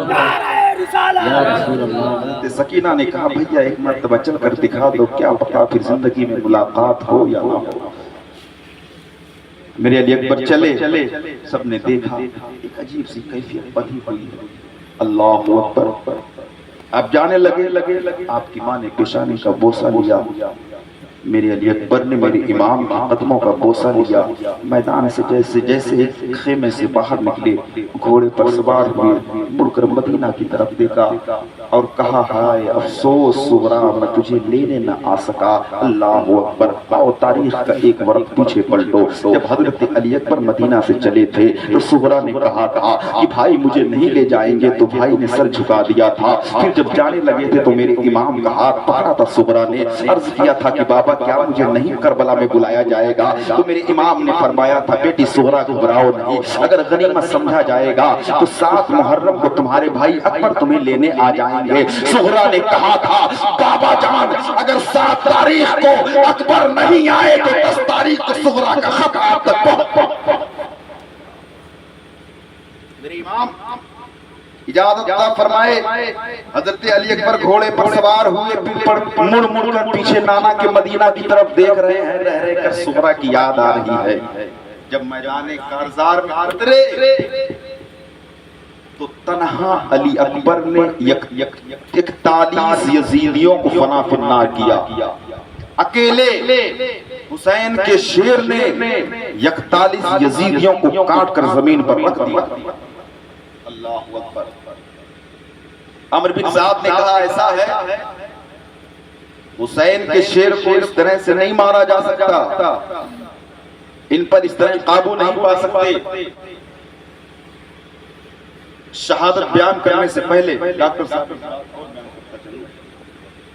نعرہ رسالت۔ یا رسول اللہ! حضرت سکینہ نے کہا بھیا ایک مرتبہ چل کر دکھا دو، کیا پتا پھر زندگی میں ملاقات ہو یا نہ ہو۔ میرے علی اکبر چلے، سب نے دیکھا ایک عجیب سی کیفیت بدی ہوئی ہے۔ اللہ اکبر! آپ جانے لگے آپ کی ماں نے پیشانی کا بوسہ لیا، میرے علی اکبر نے میرے امام کے قدموں کا بوسہ لیا، میدان سے جیسے خیمے سے باہر نکلے گھوڑے پر سوار ہوئے، مڑ کر مدینہ کی طرف دیکھا اور کہا ہائے افسوس صغرا میں تجھے لینے نہ آ سکا۔ اللہ اکبر، آؤ تاریخ کا ایک ورق پیچھے پلٹو، جب حضرت علی اکبر مدینہ سے چلے تھے تو صغرا نے کہا تھا کہ بھائی مجھے نہیں لے جائیں گے، تو بھائی نے سر جھکا دیا تھا۔ پھر جب جانے لگے تھے تو میرے امام کا ہاتھ پکڑا تھا صغرا نے، عرض کیا تھا کہ بابا کیا مجھے نہیں کربلا میں بلایا جائے گا؟ تو میرے امام نے فرمایا تھا بیٹی صغرا گھبراؤ نہیں، اگر غنیمت سمجھا جائے گا تو 7 محرم کو تمہارے بھائی اکبر تمہیں لینے آ جائیں گے۔ صغرا نے کہا تھا بابا جان اگر 7 تاریخ کو اکبر نہیں آئے تو 10 تاریخ کو صغرا کا خط آپ تک پہنچ۔ میرے امام اجازت عطا فرمائے، حضرت علی اکبر گھوڑے پر سوار ہوئے، مڑ کر پیچھے نانا کے مدینہ کی طرف دیکھ رہے ہیں، رہ کر صغرا کی یاد آ رہی ہے۔ جب میدان کارزار میں اترے تو تنہا علی اکبر نے 41 یزیدیوں کو فنا فنار کیا، اکیلے حسین کے شیر نے 41 یزیدیوں کو کاٹ کر زمین پر رکھ دیا۔ اللہ اکبر۔ عمر بن سعد نے کہا ایسا ہے حسین کے شیر کو اس طرح سے نہیں مارا جا سکتا، ان پر اس طرح قابو نہیں پا سکتے۔ شہادت بیان کرنے سے پہلے ڈاکٹر صاحب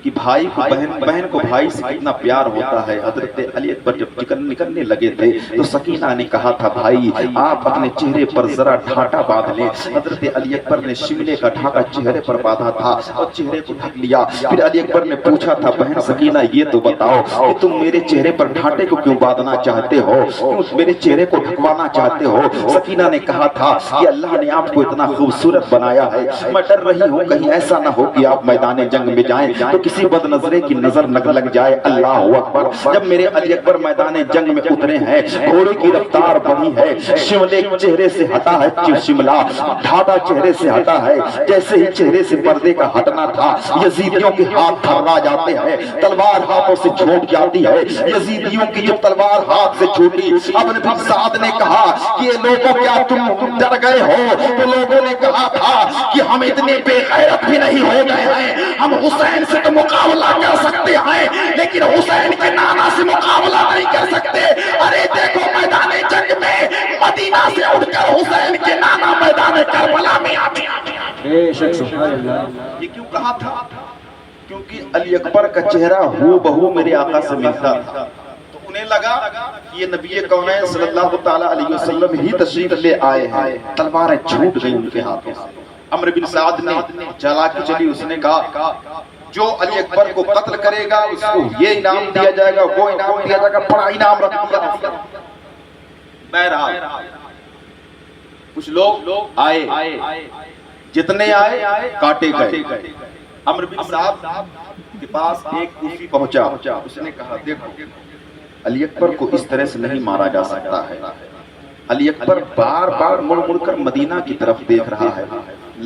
کہ بھائی کو بہن کو بھائی سے کتنا پیار ہوتا ہے۔ حضرت علی اکبر جب نکلنے لگے تھے تو سکینہ نے کہا تھا بھائی آپ اپنے چہرے پر ذرا ڈھانٹا باندھ لیں۔ حضرت علی اکبر نے شملے کا ڈھانٹا چہرے پر باندھا تھا اور چہرے کو ڈھک لیا۔ پھر علی اکبر نے پوچھا تھا بہن سکینہ یہ تو بتاؤ کہ تم میرے چہرے پر ڈھانٹے کو کیوں باندھنا چاہتے ہو، کیوں میرے چہرے کو ڈھکوانا چاہتے ہو؟ سکینہ نے کہا تھا کہ اللہ نے آپ کو اتنا خوبصورت بنایا ہے، میں ڈر رہی ہوں کہیں ایسا نہ ہو کہ آپ میدان جنگ میں جائیں تو کسی بد نظرے کی نظر لگ جائے۔ اللہ اکبر۔ جب میرے علی اکبر میدان جنگ میں اترے ہیں، گھوڑے کی رفتار بڑھی ہے، شملے چہرے سے ہٹا ہے، شملہ ڈھانٹا چہرے سے ہٹا ہے، جیسے ہی چہرے سے پردے کا ہٹنا تھا یزیدیوں کے ہاتھ تھرا جاتے ہیں، تلوار ہاتھوں سے چھوٹ جاتی ہے۔ یزیدیوں کی جب تلوار ہاتھ سے چھوٹی، ابن بن سعد نے کہا کہ یہ لوگوں کیا تم ڈر گئے ہو؟ تو لوگوں نے کہا تھا کہ ہم اتنے بے غیرت بھی نہیں ہو گئے ہیں، ہم حسین سے تو مقابلہ کر سکتے ہیں لیکن حسین کے نانا سے مقابلہ نہیں کر سکتے۔ ارے دیکھو میدان جنگ میں مدینہ سے اٹھ کر حسین کے نانا میدان کربلا میں آتے ہیں۔ بے شک سبحان اللہ۔ یہ کیوں کہا تھا؟ کیونکہ علی اکبر کا چہرہ ہو بہو میرے آقا سے ملتا تھا، تو انہیں لگا کہ یہ نبی کونین صلی اللہ تعالی علیہ وسلم ہی تشریف لے آئے ہیں۔ تلواریں چھوٹ گئی ان کے ہاتھوں سے۔ عمر بن سعد نے چالاکی چلی، اس نے کہا جو علی اکبر کو قتل کرے گا اس کو یہ انعام دیا جائے گا، وہ انعام دیا جائے گا، بڑا انعام رکھ دیا۔ بہرحال کچھ لوگ آئے، جتنے آئے کاٹے گئے۔ عمر بن سعد کے پاس ایک کوفی پہنچا، اس نے کہا دیکھو علی اکبر کو اس طرح سے نہیں مارا جا سکتا ہے۔ علی اکبر بار بار مڑ کر مدینہ کی طرف دیکھ رہا ہے،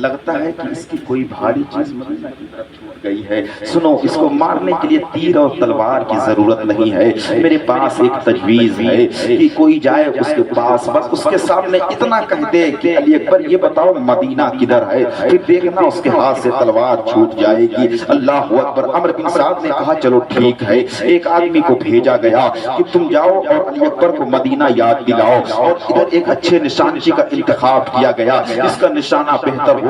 لگتا ہے کہ اس کی کوئی بھاری چیز مدینہ کی طرف چھوٹ گئی ہے۔ سنو اس کو مارنے کے لیے تیر اور تلوار کی ضرورت نہیں ہے، میرے پاس ایک تجویز ہے کہ کوئی جائے اس کے پاس، بس اس کے سامنے اتنا کہہ دے کہ علی اکبر یہ بتاؤ مدینہ کدھر ہے، پھر دیکھنا اس کے ہاتھ سے تلوار چھوٹ جائے گی۔ اللہ اکبر۔ عمر بن سعد نے کہا چلو ٹھیک ہے۔ ایک آدمی کو بھیجا گیا کہ تم جاؤ اور علی اکبر کو مدینہ یاد دلاؤ، اور ادھر ایک اچھے نشانچی کا انتخاب کیا گیا جس کا نشانہ بہتر ہو۔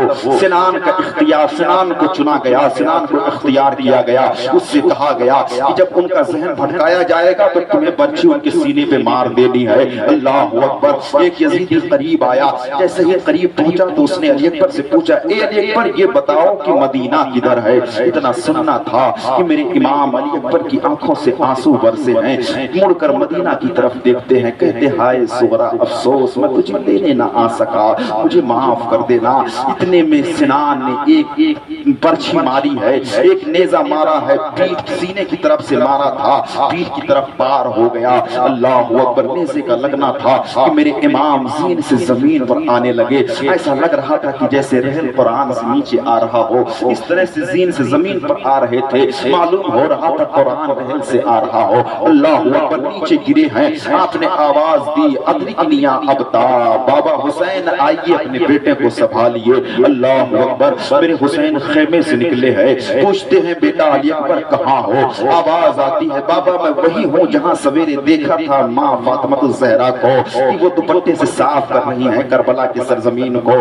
سنان کا اختیار، سنان کو چنا گیا، سنان کو اختیار کیا گیا۔ اس سے کہا گیا کہ جب ان کا ذہن بھٹکایا جائے گا تو تمہیں برچھی ان کے سینے پہ مار دینی ہے۔ اللہ اکبر۔ ایک یزیدی قریب آیا، جیسے ہی قریب پہنچا تو اس نے علی اکبر سے پوچھا اے علی اکبر یہ بتاؤ کہ مدینہ کدھر ہے؟ اتنا سننا تھا کہ میرے امام علی اکبر کی آنکھوں سے آنسو برسے ہیں، مڑ کر مدینہ کی طرف دیکھتے ہیں، کہتے ہائے صغرا افسوس میں تجھے لینے نہ آ سکا، مجھے معاف کر دینا۔ اتنے میں سنان نے ایک برچھی ماری ہے، ایک نیزہ مارا ہے، پیٹھ سینے کی طرف سے مارا تھا، پیٹھ کی طرف پار ہو گیا۔ اللہ اکبر، نیزے کا لگنا تھا کہ میرے امام زین سے زمین پر آنے لگے، ایسا لگ رہا تھا کہ جیسے رحل قرآن سے نیچے آ رہا ہو، اس طرح سے زین سے زمین پر آ رہے تھے، معلوم ہو رہا تھا قرآن رحل سے آ رہا ہو۔ اللہ اکبر، نیچے گرے ہیں، آپ نے آواز دی ادرکنی یا ابتا، بابا حسین آئیے اپنے بیٹے کو سنبھالیے۔ اللہ اکبر، میرے حسین خیمے سے نکلے ہیں، پوچھتے ہیں بیٹا علی اکبر کہاں ہو؟ آواز آتی ہے بابا میں وہی ہوں جہاں سویرے دیکھا تھا ماں فاطمہ الزہرا کو کہ وہ دوپٹے سے صاف کر رہی ہیں کربلا کی سرزمین کو۔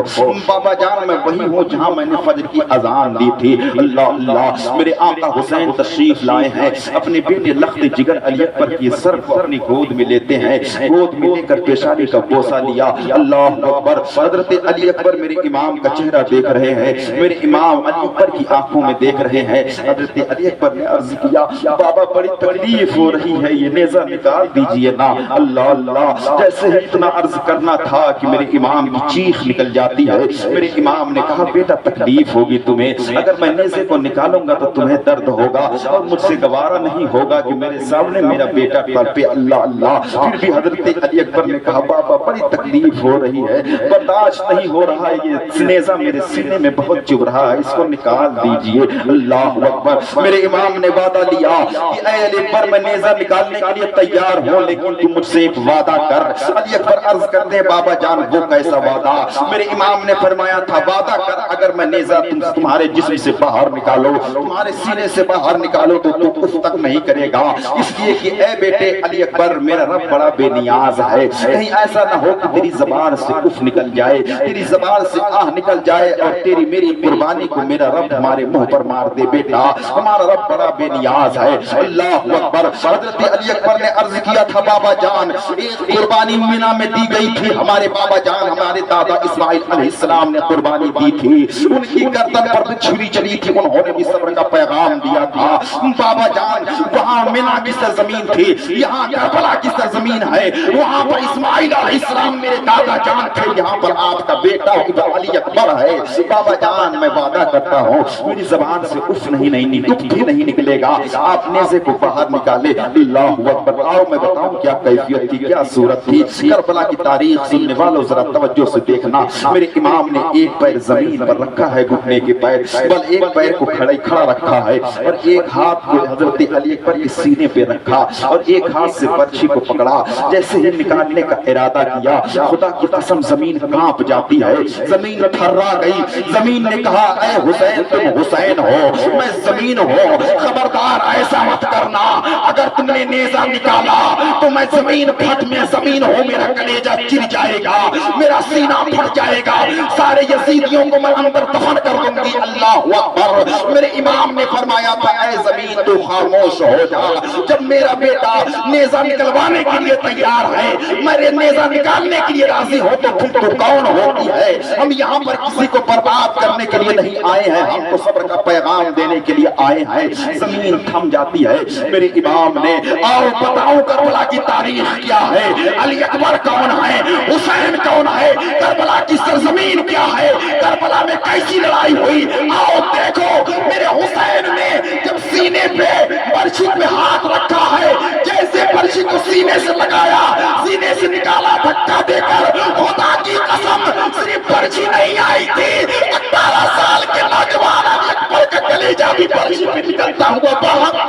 بابا جان میں وہی ہوں جہاں میں نے فجر کی اذان دی تھی۔ اللہ اللہ، میرے آقا حسین تشریف لائے ہیں، اپنے بیٹے لخت جگر علی اکبر کی سر کو اپنی گود میں لیتے ہیں، گود میں لے کر پیشانی کا بوسہ لیا۔ اللہ اکبر، حضرت علی اکبر میرے امام کا چہرہ دیکھ رہے ہیں، میرے امام علی اکبر کی آنکھوں میں دیکھ رہے ہیں۔ حضرت علی اکبر نے عرض کیا بابا بڑی تکلیف ہو رہی ہے، یہ نیزہ نکال دیجئے نا۔ اللہ اللہ، جیسے ہی اتنا عرض کرنا تھا کہ میرے امام کی چیخ نکل جاتی ہے۔ میرے امام نے کہا بیٹا تکلیف ہوگی تمہیں، اگر میں نیزے کو نکالوں گا تو تمہیں درد ہوگا اور مجھ سے گوارا نہیں ہوگا کہ میرے سامنے میرا بیٹا تڑپے۔ اللہ اللہ، پھر بھی حضرت علی اکبر نے کہا بابا بڑی تکلیف ہو رہی ہے، برداشت نہیں ہو رہا ہے، یہ نیزہ میرے سینے میں بہت چبھ رہا ہے، اس کو نکال دیجئے۔ اللہ اکبر، میرے امام نے وعدہ لیا کہ اے علی اکبر میں نیزہ نکالنے کے لیے تیار ہوں، لیکن تم مجھ سے ایک وعدہ کر۔ علی اکبر عرض کرتے ہیں بابا جان وہ کیسا وعدہ؟ میرے امام نے فرمایا تھا وعدہ کر اگر میں نیزہ تمہارے جسم سے باہر نکالو، تمہارے سینے سے باہر نکالو تو تم اف تک نہیں کرے گا، اس لیے کہ اے بیٹے علی اکبر میرا رب بڑا بے نیاز ہے، کہیں ایسا نہ ہو کہ تیری زبان سے اف نکل جائے، تیری زبان سے آہ نکل جائے اور تیری میری قربانی کو میرا رب ہمارے منہ پر مار دے۔ بیٹا ہمارا رب بڑا بے نیاز ہے۔ اللہ اکبر، حضرت علی اکبر نے عرض کیا تھا بابا جان ایک قربانی مینا میں دی گئی تھی، ہمارے بابا جان ہمارے دادا اسماعیل علیہ السلام نے قربانی دی تھی، ان کی گردن پر چھری چلی تھی، انہوں نے بھی صبر کا پیغام دیا تھا۔ بابا جان وہاں مینا کی سرزمین تھی، یہاں کربلا کی سرزمین ہے، وہاں پر اسماعیل علیہ السلام میرے دادا جان تھے، یہاں پر آپ کا بیٹا علی اکبر ہے۔ بابا جان میں وعدہ کرتا ہوں میری زبان سے اف نہیں نکلے گا، آپ نیزے کو باہر نکالے۔ اللہ اکبر، آؤ میں بتاؤں کیا کیفیت تھی، کیا صورت تھی۔ کربلا کی تاریخ سننے والوں ذرا توجہ سے دیکھنا، میرے امام نے ایک پیر زمین پر رکھا ہے گھٹنے کے پیر، بل ایک پیر کو کھڑا رکھا ہے اور ایک ہاتھ کو حضرت علی اکبر کے سینے پہ رکھا اور ایک ہاتھ سے برچھی کو پکڑا۔ جیسے ہی نکالنے کا ارادہ کیا خدا کی قسم زمین کانپ جاتی ہے، زمین تھرا گئی۔ زمین نے کہا اے حسین تم حسین ہو، میں زمین ہوں، خبردار ایسا مت کرنا، اگر تم نے نیزہ نکالا تو میں زمین پھٹ میں زمین ہوں، میرا کلیجہ چر جائے گا، میرا سینہ پھٹ جائے گا، سارے یزیدیوں کو میں اندر دفن کر دوں گی۔ اللہ اکبر، میرے امام نے فرمایا تھا اے زمین تو خاموش ہو جا، جب میرا بیٹا نیزہ نکلوانے کے لیے تیار ہے، میرے نیزہ نکالنے کے لیے راضی ہو تو پھر تو کون ہوتی ہے؟ ہم یہاں پر کسی کو برباد کرنے کے لیے نہیں آئے ہیں، ہم تو صبر کا پیغام دینے کے لیے آئے ہیں۔ زمین تھم جاتی ہے، میرے امام نے آؤ بتاؤ کربلا کی تاریخ کیا ہے، علی اکبر کون ہے، حسین کون ہے، کربلا کی سرزمین کیا ہے، کربلا میں کیسی لڑائی ہوئی، آؤ دیکھو۔ میرے حسین نے جب سینے پہ برچھی پہ ہاتھ رکھا ہے، جیسے برچھی کو سینے سے لگایا، سینے سے نکالا دھکا دے کر، خدا کی قسم صرف برچھی نہیں آئی تھی، 18 سال کے نوجوان علی اکبر کا کلیجہ بھی برچھی پہ نکلتا ہوا باہر۔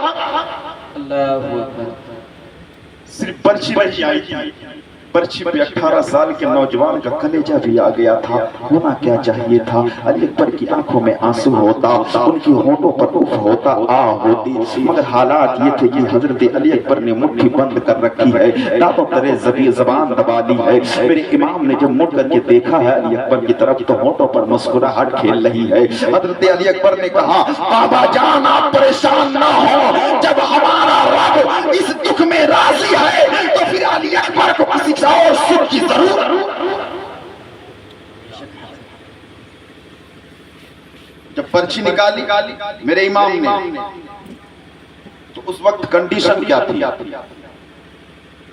اللہ اکبر، صرف برچھی نہیں آئی تھی، برچھی پہ 18 سال کے نوجوان کا کلیجہ بھی آ گیا تھا۔ ہونا کیا چاہیے تھا، علی اکبر کی آنکھوں میں آنسو ہوتا، ان کی ہونٹوں پر اف ہوتا، آہ ہوتی، مگر حالات یہ تھے کہ حضرت علی اکبر نے مٹھی بند کر رکھی ہے، دانتوں تلے زبان دبا لی ہے۔ میرے امام نے جب مڑ کر کے دیکھا ہے علی اکبر کی طرف تو ہونٹوں پر مسکراہٹ کھیل رہی ہے۔ حضرت علی اکبر نے کہا بابا جان آپ پریشان نہ ہو، جب ہمارا رب اس دکھ میں راضی ہے تو پھر علی اکبر کو کسی اور سکھ کی ضرورت۔ جب پرچی نکالی میرے امام نے تو اس وقت کنڈیشن کیا تھی؟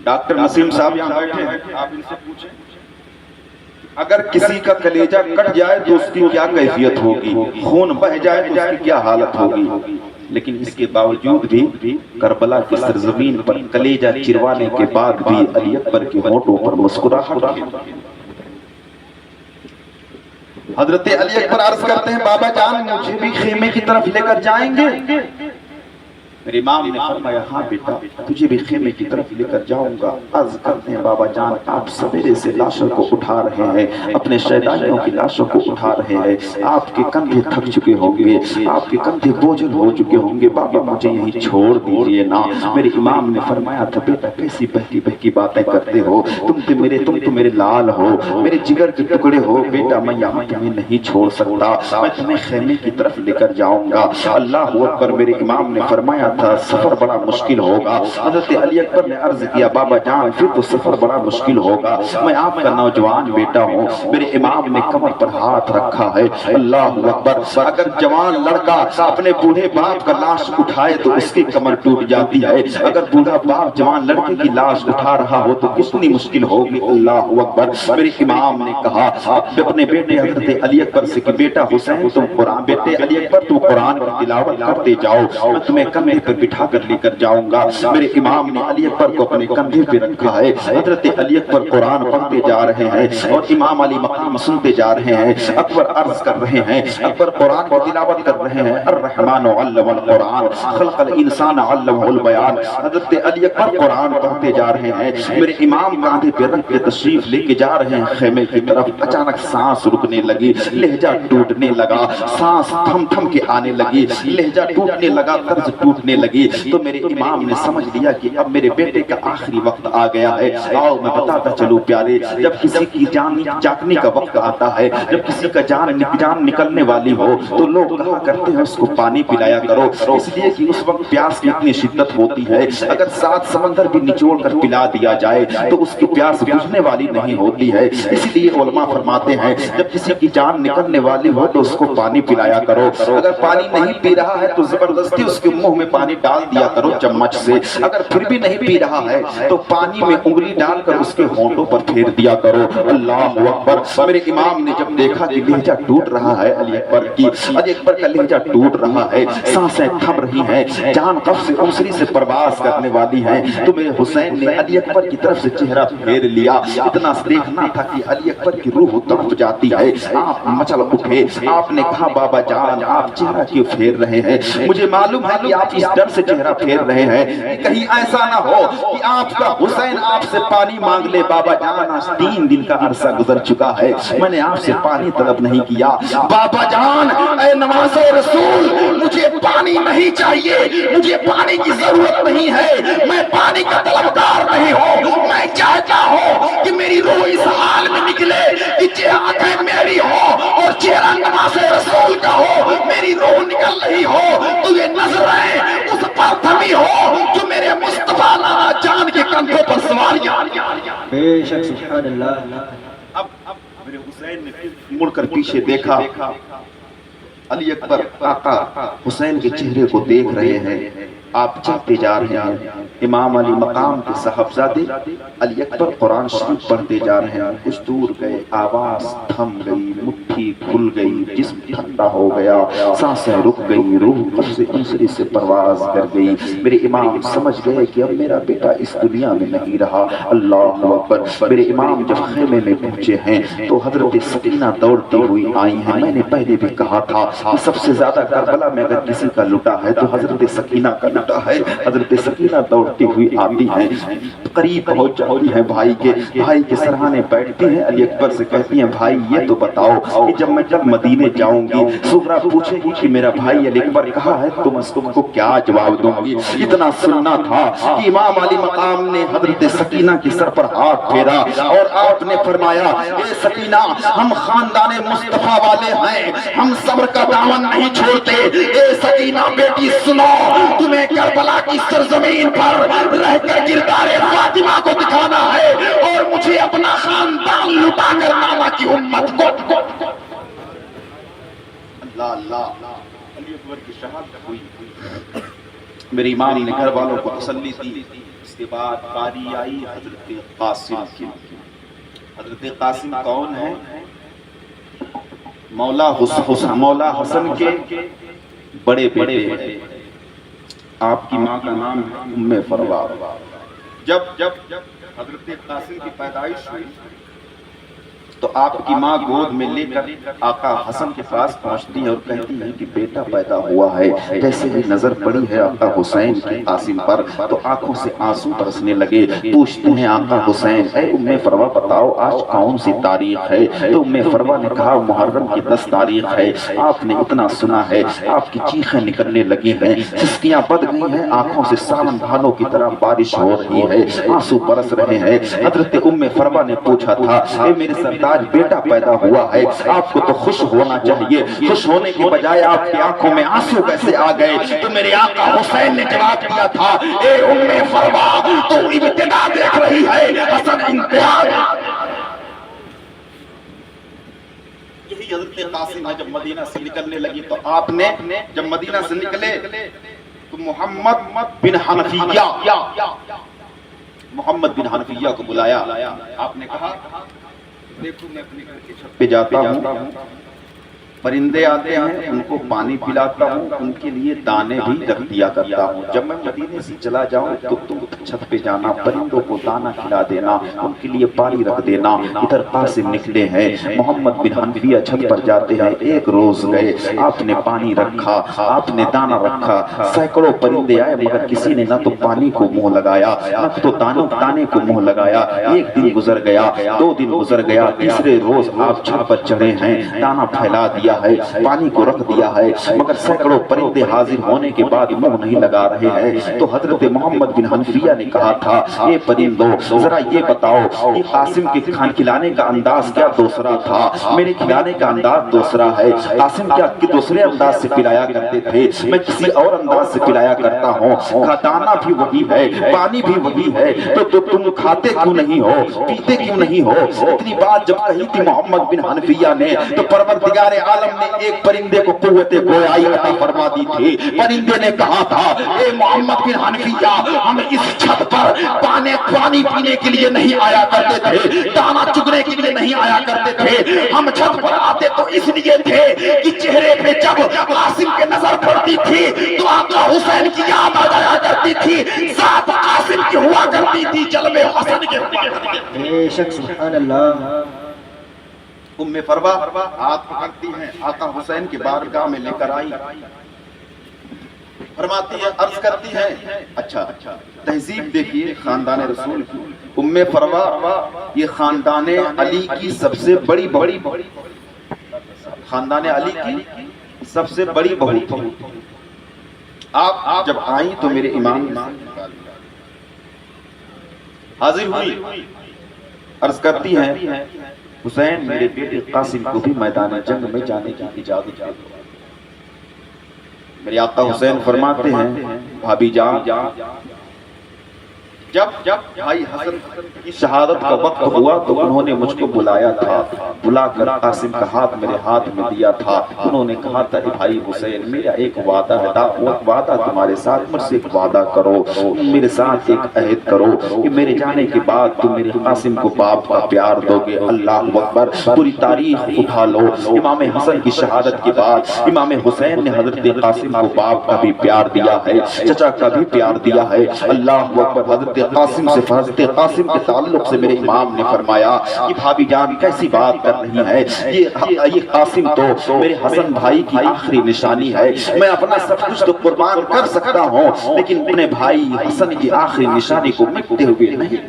ڈاکٹر نسیم صاحب یہاں بیٹھے ہیں، آپ ان سے پوچھیں اگر کسی کا کلیجہ کٹ جائے تو اس کی کیا کیفیت ہوگی، خون بہہ جائے تو اس کی کیا حالت ہوگی، لیکن اس کے باوجود بھی کربلا کی سرزمین پر کلیجہ چروانے کے بعد بھی علی اکبر کے ہونٹوں پر مسکراہٹ تھی۔ حضرت علی اکبر عرض کرتے ہیں بابا جان مجھے بھی خیمے کی طرف لے کر جائیں گے؟ میرے امام نے فرمایا ہاں بیٹا تجھے بھی خیمے کی طرف لے کر جاؤں گا۔ عرض کرتے ہیں بابا جان آپ سویرے سے لاشوں کو اٹھا رہے ہیں، اپنے شہدائیوں کی لاشوں کو اٹھا رہے ہیں، آپ کے کندھے تھک چکے ہوں گے، آپ کے کندھے بوجھل ہو چکے ہوں گے، بابا مجھے یہیں چھوڑ دیجئے نا۔ میرے امام نے فرمایا تھا بیٹا کیسی بہکی بہکی باتیں کرتے ہو، تم تو میرے لال ہو، میرے جگر کے ٹکڑے ہو، بیٹا میں یہاں تمہیں نہیں چھوڑ سکتا، میں تمہیں خیمے کی طرف لے کر جاؤں گا۔ اللہ اکبر۔ میرے امام نے فرمایا تھا سفر بڑا مشکل ہوگا۔ حضرت علی اکبر نے عرض کیا بابا جان پھر تو سفر بڑا مشکل ہوگا، میں آپ کا نوجوان بیٹا ہوں۔ میرے امام نے کمر پر ہاتھ رکھا ہے۔ اللہ اکبر۔ اگر جوان لڑکا اپنے بوڑھے باپ کا لاش اٹھائے تو اس کی کمر ٹوٹ جاتی ہے، اگر بوڑھا باپ جوان لڑکے کی لاش اٹھا رہا ہو تو کتنی مشکل ہوگی۔ اللہ اکبر۔ میرے امام نے کہا اپنے بیٹے حضرت علی اکبر سے کہ بیٹا حسین تم قرآن، بیٹے علی اکبر تم قرآن کی تلاوت کرتے جاؤ، میں تمہیں کندھے پر بٹھا کر لے کر جاؤں گا۔ میرے امام نے علی اکبر کو اپنے کندھے پہ رکھا ہے، حضرت علی اکبر قرآن پڑھتے جا رہے ہیں اور امام علی مقام سنتے جا رہے ہیں۔ اکبر عرض کر رہے ہیں، اکبر قرآن کی تلاوت کر رہے ہیں، الرحمن علم القرآن خلق الانسان علمہ البیان۔ حضرت علی اکبر قرآن پڑھتے جا رہے ہیں، میرے امام کاندھے پہ رکھ کے تشریف لے کے جا رہے ہیں خیمے کی طرف۔ اچانک سانس رکنے لگی، لہجہ ٹوٹنے لگا، سانس تھم تھم کے آنے لگی، لہجہ ٹوٹنے لگا، طرز ٹوٹنے لگی۔ تو میرے امام نے سمجھ لیا کہ اب میرے بیٹے کا آخری وقت آ گیا ہے۔ آؤ میں بتاتا چلوں پیارے، جب کسی کی جان جاگنے کا وقت آتا ہے، جب کسی کا جان نکلنے والی ہو تو لوگ کہا کرتے ہیں اس کو پانی پلایا کرو، اس لیے کہ اس وقت پیاس کی اتنی شدت ہوتی ہے، اگر 7 سمندر بھی نچوڑ کر پلا دیا جائے تو اس کی پیاس بجھنے والی نہیں ہوتی ہے۔ اس لیے علماء فرماتے ہیں جب کسی کی جان نکلنے والی ہو تو اس کو پانی پلایا کرو، اگر پانی نہیں پی رہا ہے تو زبردستی اس کے منہ میں پانی ڈال دیا کرو چمچ سے، اگر پھر بھی نہیں پی رہا ہے تو پانی میں انگلی ڈال کر اس کے ہونٹوں پر پھیر دیا کرو۔ اللہ اکبر۔ میرے امام نے جب دیکھا کہ لہجہ ٹوٹ رہا ہے علی اکبر کا لہجہ ٹوٹ رہا ہے، سانسیں تھم رہی ہیں، جان قفس سے انسری سے پرواز کرنے والی ہیں، تو میرے حسین نے علی اکبر کی طرف سے چہرہ پھیر لیا۔ اتنا دیکھنا تھا کہ علی اکبر کی روح تڑپ جاتی ہے۔ آپ مچل اٹھے، آپ نے کہا بابا جان آپ چہرہ کیوں پھیر رہے ہیں؟ مجھے معلوم ہے کہ آپ اس ڈر سے چہرہ پھیر رہے ہیں کہ کہیں ایسا نہ ہو کہ آپ کا حسین آپ سے پانی مانگ لے۔ بابا جان آج 3 دن کا عرصہ گزر چکا ہے، میں نے آپ سے پانی طلب نہیں کیا۔ بابا جان اے نواز رسول مجھے پانی نہیں چاہیے، مجھے پانی کی ضرورت نہیں ہے، میں پانی کا طلبگار نہیں ہوں، میں چاہتا ہوں کہ میری روح اس حال میں نکلے کہ آنکھیں میری ہو اور چہرہ نواز رسول کا ہو، میری روح نکل رہی ہو تو یہ نظریں اس پرتھمی ہو جو میرے مصطفیٰ لالا جان کے کندھوں پر سواریاں۔ بے شک سبحان اللہ۔ اب میرے حسین نے مڑ کر پیچھے دیکھا، علی اکبر آقا حسین کے چہرے کو دیکھ رہے ہیں، آپ چلتے جا رہے ہیں، امام علی مقام کے صاحبزادے علی اکبر قرآن شریف پڑھتے جا رہے ہیں، کچھ دور گئے، آواز تھم گئی، مٹھی کھل گئی، جسم ٹھنڈا ہو گیا، سانسیں رک گئی، روح قفس انسری سے پرواز کر گئی۔ میرے امام سمجھ گئے کہ اب میرا بیٹا اس دنیا میں نہیں رہا۔ اللہ اکبر۔ میرے امام جب خیمے میں پہنچے ہیں تو حضرت سکینہ دوڑتی ہوئی آئی ہیں۔ میں نے پہلے بھی کہا تھا کہ سب سے زیادہ کربلا میں اگر کسی کا لٹا ہے تو حضرت سکینہ کا لٹا ہے۔ حضرت سکینہ دوڑتی ہوئی آتی ہیں، قریب پہنچ جاتی ہیں بھائی کے سرہانے بیٹھتی ہیں، علی اکبر سے کہتی ہیں بھائی یہ تو بتاؤ کہ جب میں مدینے جاؤں گی سغرا پوچھے گی کہ میرا بھائی علی اکبر کہاں ہے تو میں تم کو کیا جواب دوں گی؟ اتنا سننا تھا کہ امام علی مقام نے حضرت سکینہ کے سر پر ہاتھ پھیرا اور آپ نے فرمایا اے سکینہ ہم خاندان مصطفیٰ والے ہیں، ہم صبر کا دامن نہیں چھوڑتے۔ اے سکینہ بیٹی سنو، تمہیں کربلا کی سرزمین پر رہ کر کردار فاطمہ کو دکھانا ہے اور مجھے اپنا خاندان لٹا کر نانا کی امت کو۔ اللہ اللہ، علی اکبر کی شہادت ہوئی۔ میرے امام نے گھر والوں کو تسلی دی۔ اس کے بعد باری آئی حضرت قاسم کی، حضرت قاسم کون ہے؟ مولا حسن کے بڑے بیٹے، آپ کی ماں کا نام ہے ام فروا۔ جب حضرت قاسم کی پیدائش ہوئی تو آپ کی ماں گود میں لے کر آقا حسن کے پاس پہنچتی ہے اور کہتی ہے کہ بیٹا پیدا ہوا ہے۔ جیسے ہی نظر پڑی ہے آقا حسین کی قاسم پر تو آنکھوں سے آنسو برسنے لگے۔ پوچھتے ہیں آقا حسین اے ام فروا بتاؤ آج کون سی تاریخ ہے؟ تو ام فروا نے کہا محرم کی 10 تاریخ ہے۔ آپ نے اتنا سنا ہے، آپ کی چیخیں نکلنے لگی ہیں، سسکیاں بد گئی ہیں، آنکھوں سے ساون بھانوں کی طرح بارش ہو رہی ہے، آنسو برس رہے ہیں۔ حضرت ام فروا نے پوچھا تھا اے میرے سردار آج بیٹا پیدا ہوا ہے، آپ کو تو خوش ہونا چاہیے، خوش ہونے کی بجائے آپ کی آنکھوں میں آنسو کیسے آ گئے؟ تو میرے آقا حسین نے جواب دیا تھا اے ام فروا تو ابتدا دیکھ رہی ہے، حسن انتہا۔ یہی حضرت قاسم ہے، جب مدینہ سے نکلنے لگی تو آپ نے جب مدینہ سے نکلے تو محمد بن حنفیہ کو بلایا۔ آپ نے کہا دیکھو میں اپنے گھر کی چھت پہ جاتا ہوں، پرندے آتے ہیں ان کو پانی پلاتا ہوں، ان کے لیے دانے بھی رکھ دیا کرتا ہوں۔ جب میں مدینے سے چلا جاؤں تو تم چھت پہ جانا، پرندوں کو دانا کھلا دینا، ان کے لیے پانی رکھ دینا۔ ادھر قاسم نکلے ہیں، محمد بن حنفیہ چھت پر جاتے ہیں۔ ایک روز گئے، آپ نے پانی رکھا، آپ نے دانا رکھا، سینکڑوں پرندے آئے مگر کسی نے نہ تو پانی کو منہ لگایا نہ تو دانے کو منہ لگایا۔ ایک دن گزر گیا، 2 دن گزر گیا، تیسرے روز آپ چھت پر چڑھے ہیں، دانا پھیلا دیا ہے، پانی کو رکھ دیا ہے، مگر سینکڑوں پرندے حاضر ہونے کے بعد منہ نہیں لگا رہے ہیں۔ تو حضرت محمد بن حنفیہ نے کہا تھا اے پرندوں ذرا یہ بتاؤ کہ قاسم کے کھان کھلانے کا انداز کیا دوسرا تھا، میرے کھلانے کا انداز دوسرا ہے۔ قاسم کیا دوسرے انداز سے پلایا کرتے تھے، میں کسی اور انداز سے پلایا کرتا ہوں، دانا بھی وہی ہے، پانی بھی وہی ہے، تو تم کھاتے کیوں نہیں ہو، پیتے کیوں نہیں ہو؟ اتنی بات جب کہی تھی محمد بن حنفیہ نے تو پروردگار عالم نے ایک پرندے کو قوت گویائی عطا فرما دی تھی۔ پرندے نے کہا تھا اے محمد بن حنفیہ ہم اس چھت پر پانی پینے کے لیے نہیں آیا کرتے تھے، دانا چگنے کے لیے نہیں آیا کرتے تھے، ہم چھت پر آتے تو اس لیے تھے کہ چہرے پہ جب قاسم کے نظر پڑتی تھی تو آقا حسین کی یاد آ جایا کرتی تھی، ذات قاسم کی ہوا کرتی تھی، جلوے حسن کے ہوا کرتی تھی۔ بے شک سبحان اللہ۔ ام فروا ہاتھ پکڑتی ہیں، آقا حسین کی بارگاہ میں لے کر آئی، فرماتی ہے عرض کرتی ہے اچھا تہذیب دیکھیے خاندان رسول کی۔ ام فروا یہ خاندان علی کی سب سے بڑی خاندان علی کی سب سے بڑی بہو تھی۔ آپ جب آئیں تو میرے امام حاضر ہوئی، عرض کرتی ہیں حسین میرے بیٹے قاسم کو بھی میدان جنگ میں جانے کی اجازت دے دو۔ میرے آقا حسین فرماتے ہیں بھابی جان جب بھائی حسن کی شہادت کا وقت ہوا تو انہوں نے مجھ کو بلایا تھا، بلا کر قاسم کا ہاتھ میرے ہاتھ میں دیا تھا۔ انہوں نے کہا تھا بھائی حسین میرا ایک وعدہ ہے، وعدہ تمہارے ساتھ، مجھ سے ایک وعدہ کرو، میرے ساتھ ایک عہد کرو کہ میرے جانے کے بعد تم میرے قاسم کو باپ کا پیار دو گے۔ اللہ اکبر، پوری تاریخ اٹھا لو، امام حسن کی شہادت کے بعد امام حسین نے حضرت قاسم کو باپ کا بھی پیار دیا ہے، چچا کا بھی پیار دیا ہے۔ اللہ اکبر، حضرت قاسم سے حضرت قاسم کے تعلق سے میرے امام نے فرمایا کہ بھابی جان کیسی بات کر رہی ہے، یہ قاسم تو میرے حسن بھائی کی آخری نشانی ہے، میں اپنا سب کچھ تو قربان کر سکتا ہوں لیکن اپنے بھائی حسن کی آخری نشانی کو مٹتے ہوئے نہیں۔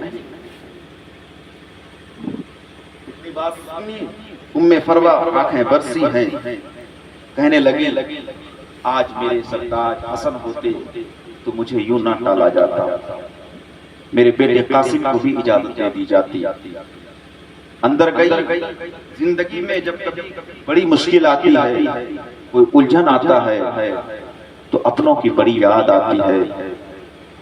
ام فروا آنکھیں برسی ہیں، کہنے لگے آج میرے سرتاج حسن ہوتے تو مجھے یوں نہ ٹالا جاتا، میرے بیٹے قاسم کو بھی اجازت دے دی جاتی۔ اندر گئی، زندگی میں جب کبھی بڑی مشکل آتی ہے، کوئی الجھن آتا ہے تو اپنوں کی بڑی یاد آتی ہے۔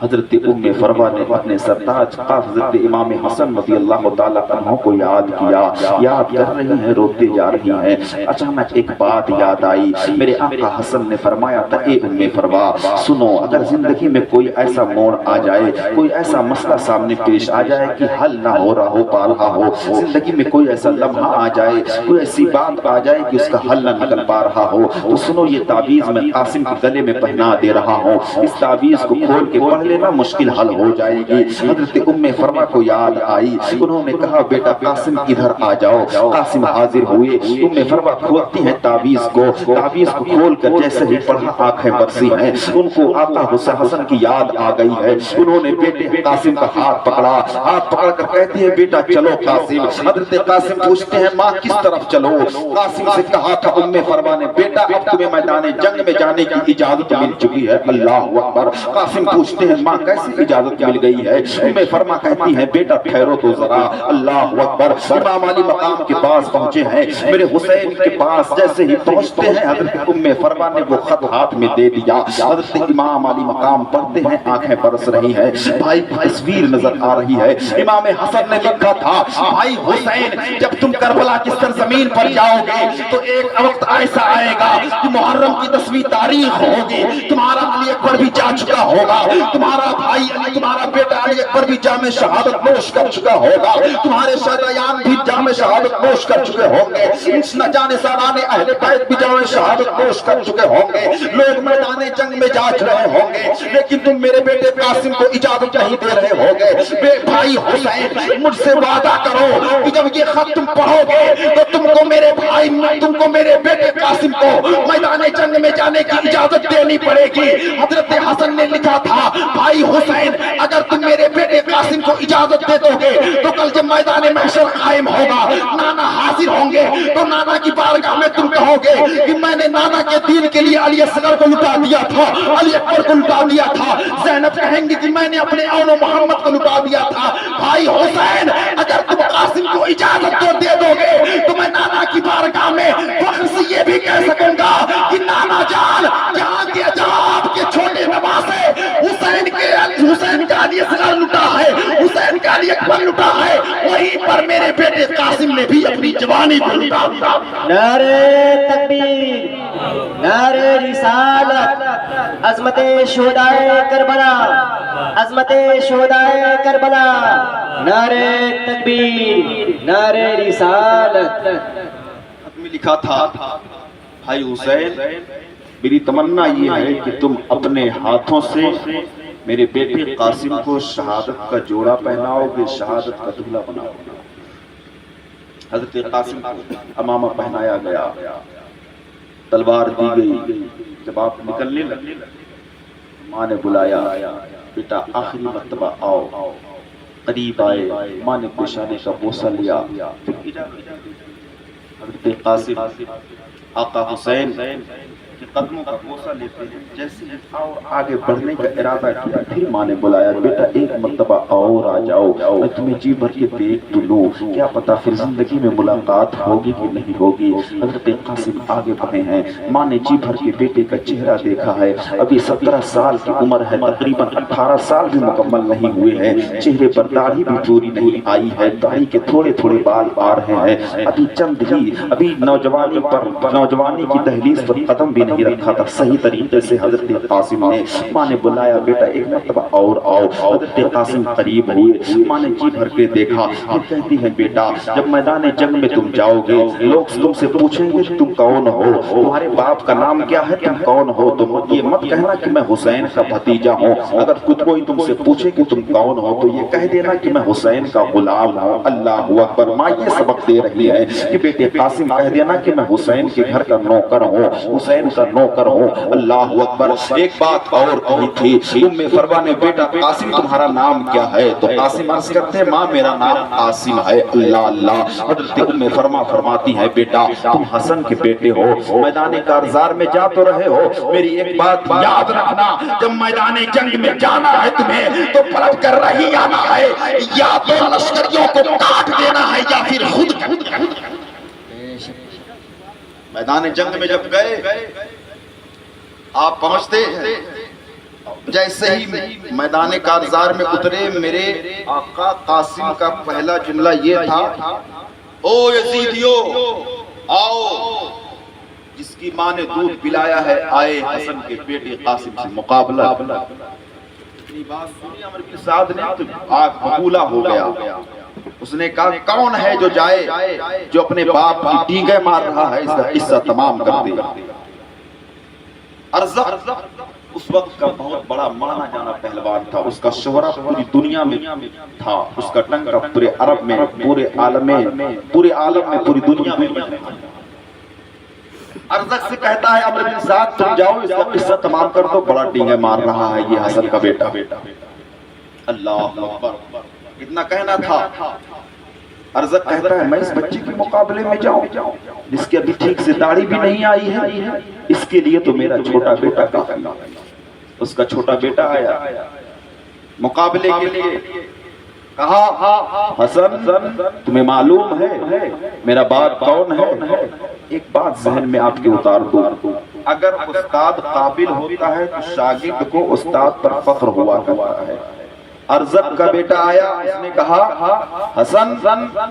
حضرت ام فروا نے اپنے سرتاج حضرت امام حسن رضی اللہ تعالیٰ عنہ کو یاد کیا، یاد کر رہی ہیں، روتے جا رہی ہیں۔ اچانک ایک بات یاد آئی، میرے آقا حسن نے فرمایا تھا اے ام فروا سنو، اگر زندگی میں کوئی ایسا موڑ آ جائے، کوئی ایسا مسئلہ سامنے پیش آ جائے کہ حل نہ ہو رہا ہو پا رہا ہو، زندگی میں کوئی ایسا لمحہ آ جائے، کوئی ایسی بات آ جائے کہ اس کا حل نہ نکل پا رہا ہو، تو سنو یہ تعویذ میں قاسم کے گلے میں پہنا دے رہا ہوں، اس تعویذ کو کھول کے پڑھ لینا، مشکل حل ہو جائے گی۔ حضرت ام فروا کو یاد آئی، انہوں نے کہا بیٹا قاسم ادھر آ جاؤ۔ قاسم حاضر ہوئے، ام فروا کھولتی ہیں تعویذ کو کھول کر جیسے ہی پڑھا آنکھیں برسی ہیں، ان کو آقا حسن کی یاد آ گئی ہے۔ انہوں نے بیٹے قاسم کا ہاتھ پکڑ کر کہتی ہے بیٹا چلو قاسم۔ حضرت قاسم پوچھتے ہیں ماں کس طرف چلو؟ قاسم سے کہا تھا ام فروا نے بیٹا اب تمہیں میدان جنگ میں جانے کی اجازت مل چکی ہے۔ اللہ اکبر۔ قاسم پوچھتے ہیں ماں کیسی اجازت مل گئی ہے؟ ام فرما کہتی ہیں بیٹا ٹھہرو تو ذرا۔ اللہ اکبر۔ امام علی مقام کے پاس پہنچے ہیں، میرے حسین کے پاس جیسے ہی پہنچتے ہیں حضرت ام فرما نے وہ خط ہاتھ میں دے دیا۔ حضرت امام علی مقام پڑھتے ہیں، آنکھیں برس رہی ہیں، بھائی کی تصویر نظر آ رہی ہے۔ امام حسن نے لکھا تھا بھائی حسین جب تم کربلا کی سرزمین پر جاؤ گے تو ایک وقت ایسا آئے گا کہ محرم کی 10ویں تاریخ ہوگی، تمہارا علی اکبر بھی جا چکا ہوگا، تمہارا بھائی علی، تمہارا بیٹا علی اکبر بھی جام شہادت نوش کر چکا ہوگا، تمہارے شہدایان بھی جام شہادت نوش کر چکے ہوں گے، نہ جانے سالان اہل بیت بھی جام شہادت نوش کر چکے ہوں گے، لوگ میدان جنگ میں جا رہے ہوں گے، لیکن تم میرے بیٹے قاسم کو اجازت نہیں دے رہے ہوگے۔ بھائی حسین مجھ سے وعدہ کرو کہ جب یہ خط تم پڑھو گے تو تم کو میرے بیٹے قاسم کو میدان جنگ میں جانے کی اجازت دینی پڑے گی۔ حضرت حسن نے لکھا تھا بھائی حسین اگر تم میرے بیٹے قاسم کو اجازت دے دو گے تو کل جب میدان محشر قائم ہوگا، نانا حاضر ہوں گے تو نانا کی بارگاہ میں تم کہو گے کہ میں نے نانا کے دین کے لیے علی اصغر کو لٹا دیا تھا، علی اکبر کو لٹا دیا تھا۔ زینب کہیں گی کہ میں نے اپنے اون و محمد کو لٹا دیا تھا۔ بھائی حسین اگر تم قاسم کو اجازت تو دے دو گے تو میں نانا کی بارگاہ میں فخر سے یہ بھی کہہ سکوں گا کہ نانا جان جہاں آپ کے چھوٹے نواسے حسین کا علی اصغر لٹا ہے، حسین کا علی اکبر لٹا ہے، وہیں پر میرے بیٹے قاسم نے بھی اپنی جوانی کو لٹا دیا۔ نعرہ تکبیر، نعرہ رسالت، عظمت شہدائے کربلا، عظمت شہدائے کربلا، نعرہ تکبیر، نعرہ رسالت۔ میں لکھا تھا بھائی حسین میری تمنا یہ ہے کہ تم اپنے ہاتھوں سے میرے بیٹے قاسم کو شہادت کا جوڑا پہناؤ گے، شہادت کا دلہا بناؤ گے۔ حضرت قاسم کو امامہ پہنایا گیا، تلوار دی گئی۔ جب آپ نکلنے لگے ماں نے بلایا بیٹا آخری مرتبہ آؤ، قریب آئے، ماں نے پیشانے کا بوسہ لیا، حضرت قاسم آقا حسین کے قدموں کا بوسہ لیتے ہیں، جیسے اور آگے بڑھنے کا ارادہ کیا، پھر ماں نے بلایا بیٹا ایک مرتبہ اور آ جاؤ، میں تمہیں جی بھر کے دیکھ تو لوں، کیا پتا پھر زندگی میں ملاقات ہوگی کہ نہیں ہوگی۔ حضرت قاسم آگے بڑھے ہیں، ماں نے جی بھر کے بیٹے کا چہرہ دیکھا ہے، ابھی 17 سال کی عمر ہے، تقریباً 18 سال بھی مکمل نہیں ہوئے ہیں، چہرے پر داڑھی بھی پوری نہیں آئی ہے، داڑھی کے تھوڑے تھوڑے بال آ رہے ہیں، ابھی نوجوانی کی دہلیز پر قدم بھی نہیں رکھا تھا صحیح طریقے سے۔ حضرت قاسم نے ماں نے بلایا بیٹا ایک مرتبہ اور آؤ، حضرت قاسم قریب ہوئے، ماں نے جی بھر کے دیکھا، پھر کہتی ہے بیٹا جب میدان جنگ میں تم جاؤ گے لوگ تم سے پوچھیں گے تم کون ہو، تمہارے باپ کا نام کیا ہے، تم کون ہو، تم یہ مت کہنا کہ میں حسین کا بھتیجا ہوں، اگر کوئی تم سے پوچھے کہ تم کون ہو تو یہ کہہ دینا کہ میں حسین کا غلام ہوں۔ اللہ اکبر۔ ماں یہ سبق دے رہی ہے کہ بیٹے قاسم کہہ دینا کہ میں حسین کے گھر کا نوکر ہوں، حسین کا نوکر ہوں۔ اللہ اکبر۔ ایک بات اور کہی تھی ام فروا نے بیٹا قاسم تمہارا نام کیا ہے؟ تو قاسم عرض کرتے ہیں ماں میرا نام قاسم ہے۔ اللہ اللہ۔ حضرت ام فرما فرماتی ہے بیٹا تم حسن کے بیٹے ہو، میدان کارزار میں جا تو رہے ہو، میری ایک بات یاد رکھنا جب میدان جنگ میں جانا ہے تمہیں تو پلٹ کر رہی آنا ہے، یا تو لشکریوں کو کاٹ دینا ہے یا پھر خود میدان جنگ میں جب گئے آپ پہنچتے ہیں جیسے ہی میدان کارزار میں اترے میرے آقا قاسم کا پہلا جملہ یہ تھا، او یزیدیو آؤ، جس کی ماں نے دودھ پلایا ہے آئے حسن کے بیٹے قاسم سے مقابلہ۔ اتنی بات سنی عمر بن سعد نے تو آگ ببولا ہو گیا۔ اس نے کہا کون ہے جو جائے جو اپنے باپ کی ٹینگیں مار رہا ہے، اس کا قصہ تمام کر دے۔ ارزق اس وقت کا بہت بڑا مانا جانا پہلوان تھا، اس کا شہرہ پوری دنیا میں تھا، اس کا ڈنکا پورے عرب میں، پورے عالم میں، پوری دنیا میں تھا۔ ارزق سے کہتا ہے عمرو بن سعد تم جاؤ اس کا قصہ تمام کر دو، بڑا ٹینگیں مار رہا ہے یہ حسن کا بیٹا۔ اللہ اکبر، اتنا کہنا تھا۔ ارزق کہتا ہے میں اس بچے کے مقابلے میں جاؤں جس کے ابھی ٹھیک سے داڑھی بھی نہیں آئی ہے، اس کے لیے تو میرا چھوٹا بیٹا کافی۔ اس کا چھوٹا بیٹا آیا مقابلے کے لیے، کہا حسن تمہیں معلوم ہے میرا باپ کون ہے؟ ایک بات ذہن میں آپ کے اتار دوں، اگر استاد قابل ہوتا ہے تو شاگرد کو استاد پر فخر ہوا کرتا ہے۔ ارزق کا بیٹا آیا، اس نے کہا حسن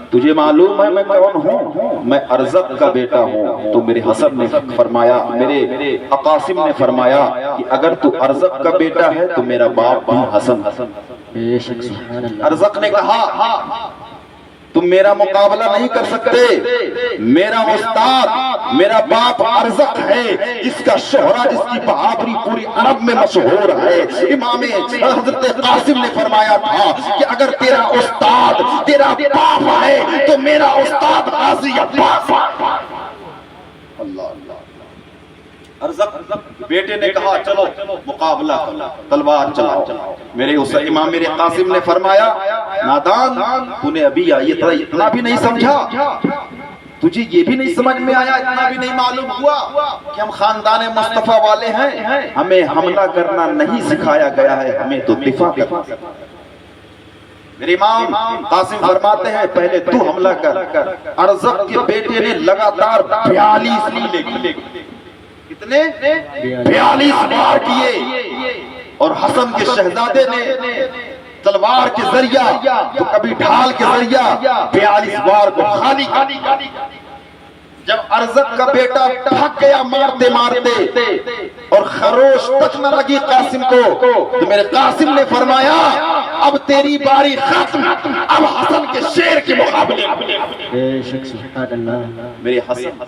تجھے معلوم ہے میں کون ہوں؟ میں ارزق کا بیٹا ہوں۔ تو میرے حسن نے فرمایا، میرے قاسم نے فرمایا کہ اگر تو ارزق کا بیٹا ہے تو میرا باپ بھی حسن۔ ارزق نے کہا تم میرا مقابلہ نہیں کر سکتے، میرا استاد میرا باپ ارزق ہے، اس کا شہرہ جس کی بہادری پوری عرب میں مشہور ہے۔ امام حضرت قاسم نے فرمایا تھا کہ اگر تیرا استاد تیرا باپ ہے تو میرا استاد غازی عباس۔ اللہ ارزق بیٹے نے کہا چلو مقابلہ کرو، تلوار چلاؤ۔ میرے امام میرے قاسم نے فرمایا نادان تو نے ابھی اتنا بھی نہیں سمجھا، تجھے یہ بھی نہیں سمجھ میں آیا، اتنا بھی نہیں معلوم ہوا کہ ہم خاندان مصطفیٰ والے ہیں، ہمیں حملہ کرنا نہیں سکھایا گیا ہے، ہمیں تو دفاع کرنا۔ میرے امام قاسم فرماتے ہیں پہلے تو حملہ کر۔ ارزق کے بیٹے نے لگاتار 42 حملے کیے، کتنے 42 وار کیے، اور حسن کے شہزادے نے تلوار کے ذریعہ تو کبھی ڈھال کے ذریعہ 42 وار کو خالی کیا۔ جب ارزق کا بیٹا تھک گیا مارتے مارتے اور خروش تک نہ لگی قاسم کو، تو میرے قاسم نے فرمایا اب تیری باری ختم، اب حسن کے شیر کے مقابلے۔ میرے حسن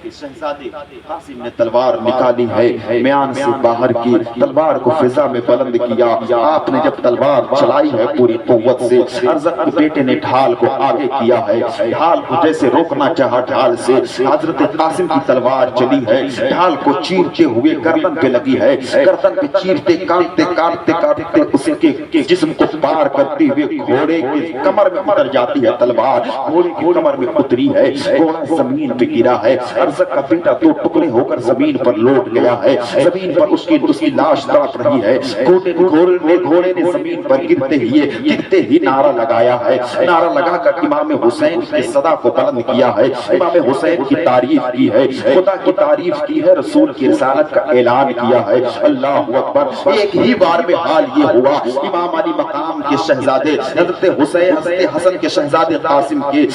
کے شہزادے قاسم نے تلوار نکالی ہے، میان سے باہر کی تلوار کو فضا میں بلند کیا۔ آپ نے جب تلوار چلائی ہے پوری قوت سے، ارزق کے بیٹے نے ڈھال کو آگے کیا ہے، ڈھال کو جیسے روکنا چاہا ڈھال سے، حضرت قاسم کی تلوار چلی ہے، ڈھال کو چیرتے ہوئے گردن پہ لگی ہے، گردن پہ چیرتے کاٹتے کاٹتے کاٹتے اس کے جسم کو پار کرتے ہوئے گھوڑے کی کمر میں اتر جاتی ہے تلوار، گھوڑے کی کمر میں اتری ہے، گھوڑا زمین پہ گرا ہے، ارزق کا بیٹا دو ٹکڑے ہو کر زمین پر لوٹ گیا ہے، زمین پر اس کی لاش تڑپ رہی ہے۔ گھوڑے نے زمین پر گرتے ہی نعرہ لگایا ہے، نعرہ لگا کر امام حسین کی صدا کو بلند کیا ہے، امام حسین کی تعریف کی ہے، خدا کی تعریف کی ہے، رسول کی رسالت کا اعلان کیا ہے۔ اللہ اکبر۔ ایک ہی بار میں حال یہ ہوا، امام علی مقام کے شہزادے حضرت حسین حضرت حسن کے شہزادے قاسم کے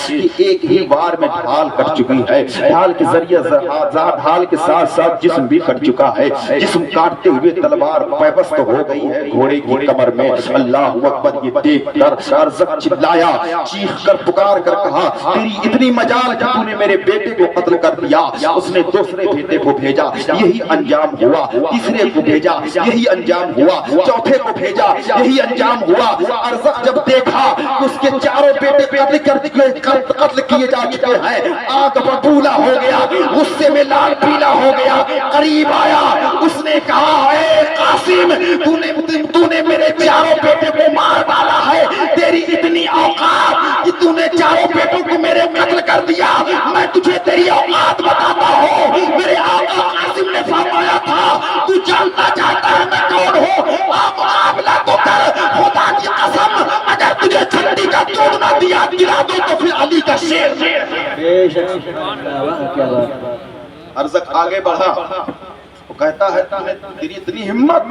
ایک ہی بار میں ڈھال کٹ چکی ہے، ڈھال کے ذریعے ڈھال کے ساتھ ساتھ جسم بھی کٹ چکا ہے، جسم کاٹتے ہوئے تلوار پیوست ہو گئی ہے گھوڑے کی کمر میں۔ اللہ اکبر۔ یہ دیکھ کر ارزق چلایا، چیخ کر پکار کر کہا تیری اتنی مجال کہ تو نے میرے بیٹے کو قتل کر دیا۔ اس نے دوسرے بیٹے کو بھیجا، یہی انجام ہوا، تیسرے کو بھیجا، یہی انجام ہوا، چوتھے کو بھیجا، یہی انجام ہوا۔ ارزق جب دیکھا کہ اس کے چاروں بیٹے قتل کیے جا چکے ہیں، آنکھ ببولا ہو گیا، غصے میں لال پیلا ہو گیا، قریب آیا، اس نے کہا اے قاسم تو نے میرے چاروں بیٹے کو مار ڈالا ہے، تیری اتنی اوقات کہ تو نے چاروں بیٹوں کو میرے قتل کر دیا، میں تجھے تیری اوقات بتاتا ہوں۔ میرے آقا قاسم نے فرمایا تھا تو جاننا چاہتا ہے میں کون ہوں، مقابلہ تو کر، خدا کی قسم اگر تجھے چھٹی کا دودھ نہ دیا گرا دو تو پھر علی کا شیر۔ ارزق آگے بڑھا، وہ کہتا ہے تیری اتنی ہمت،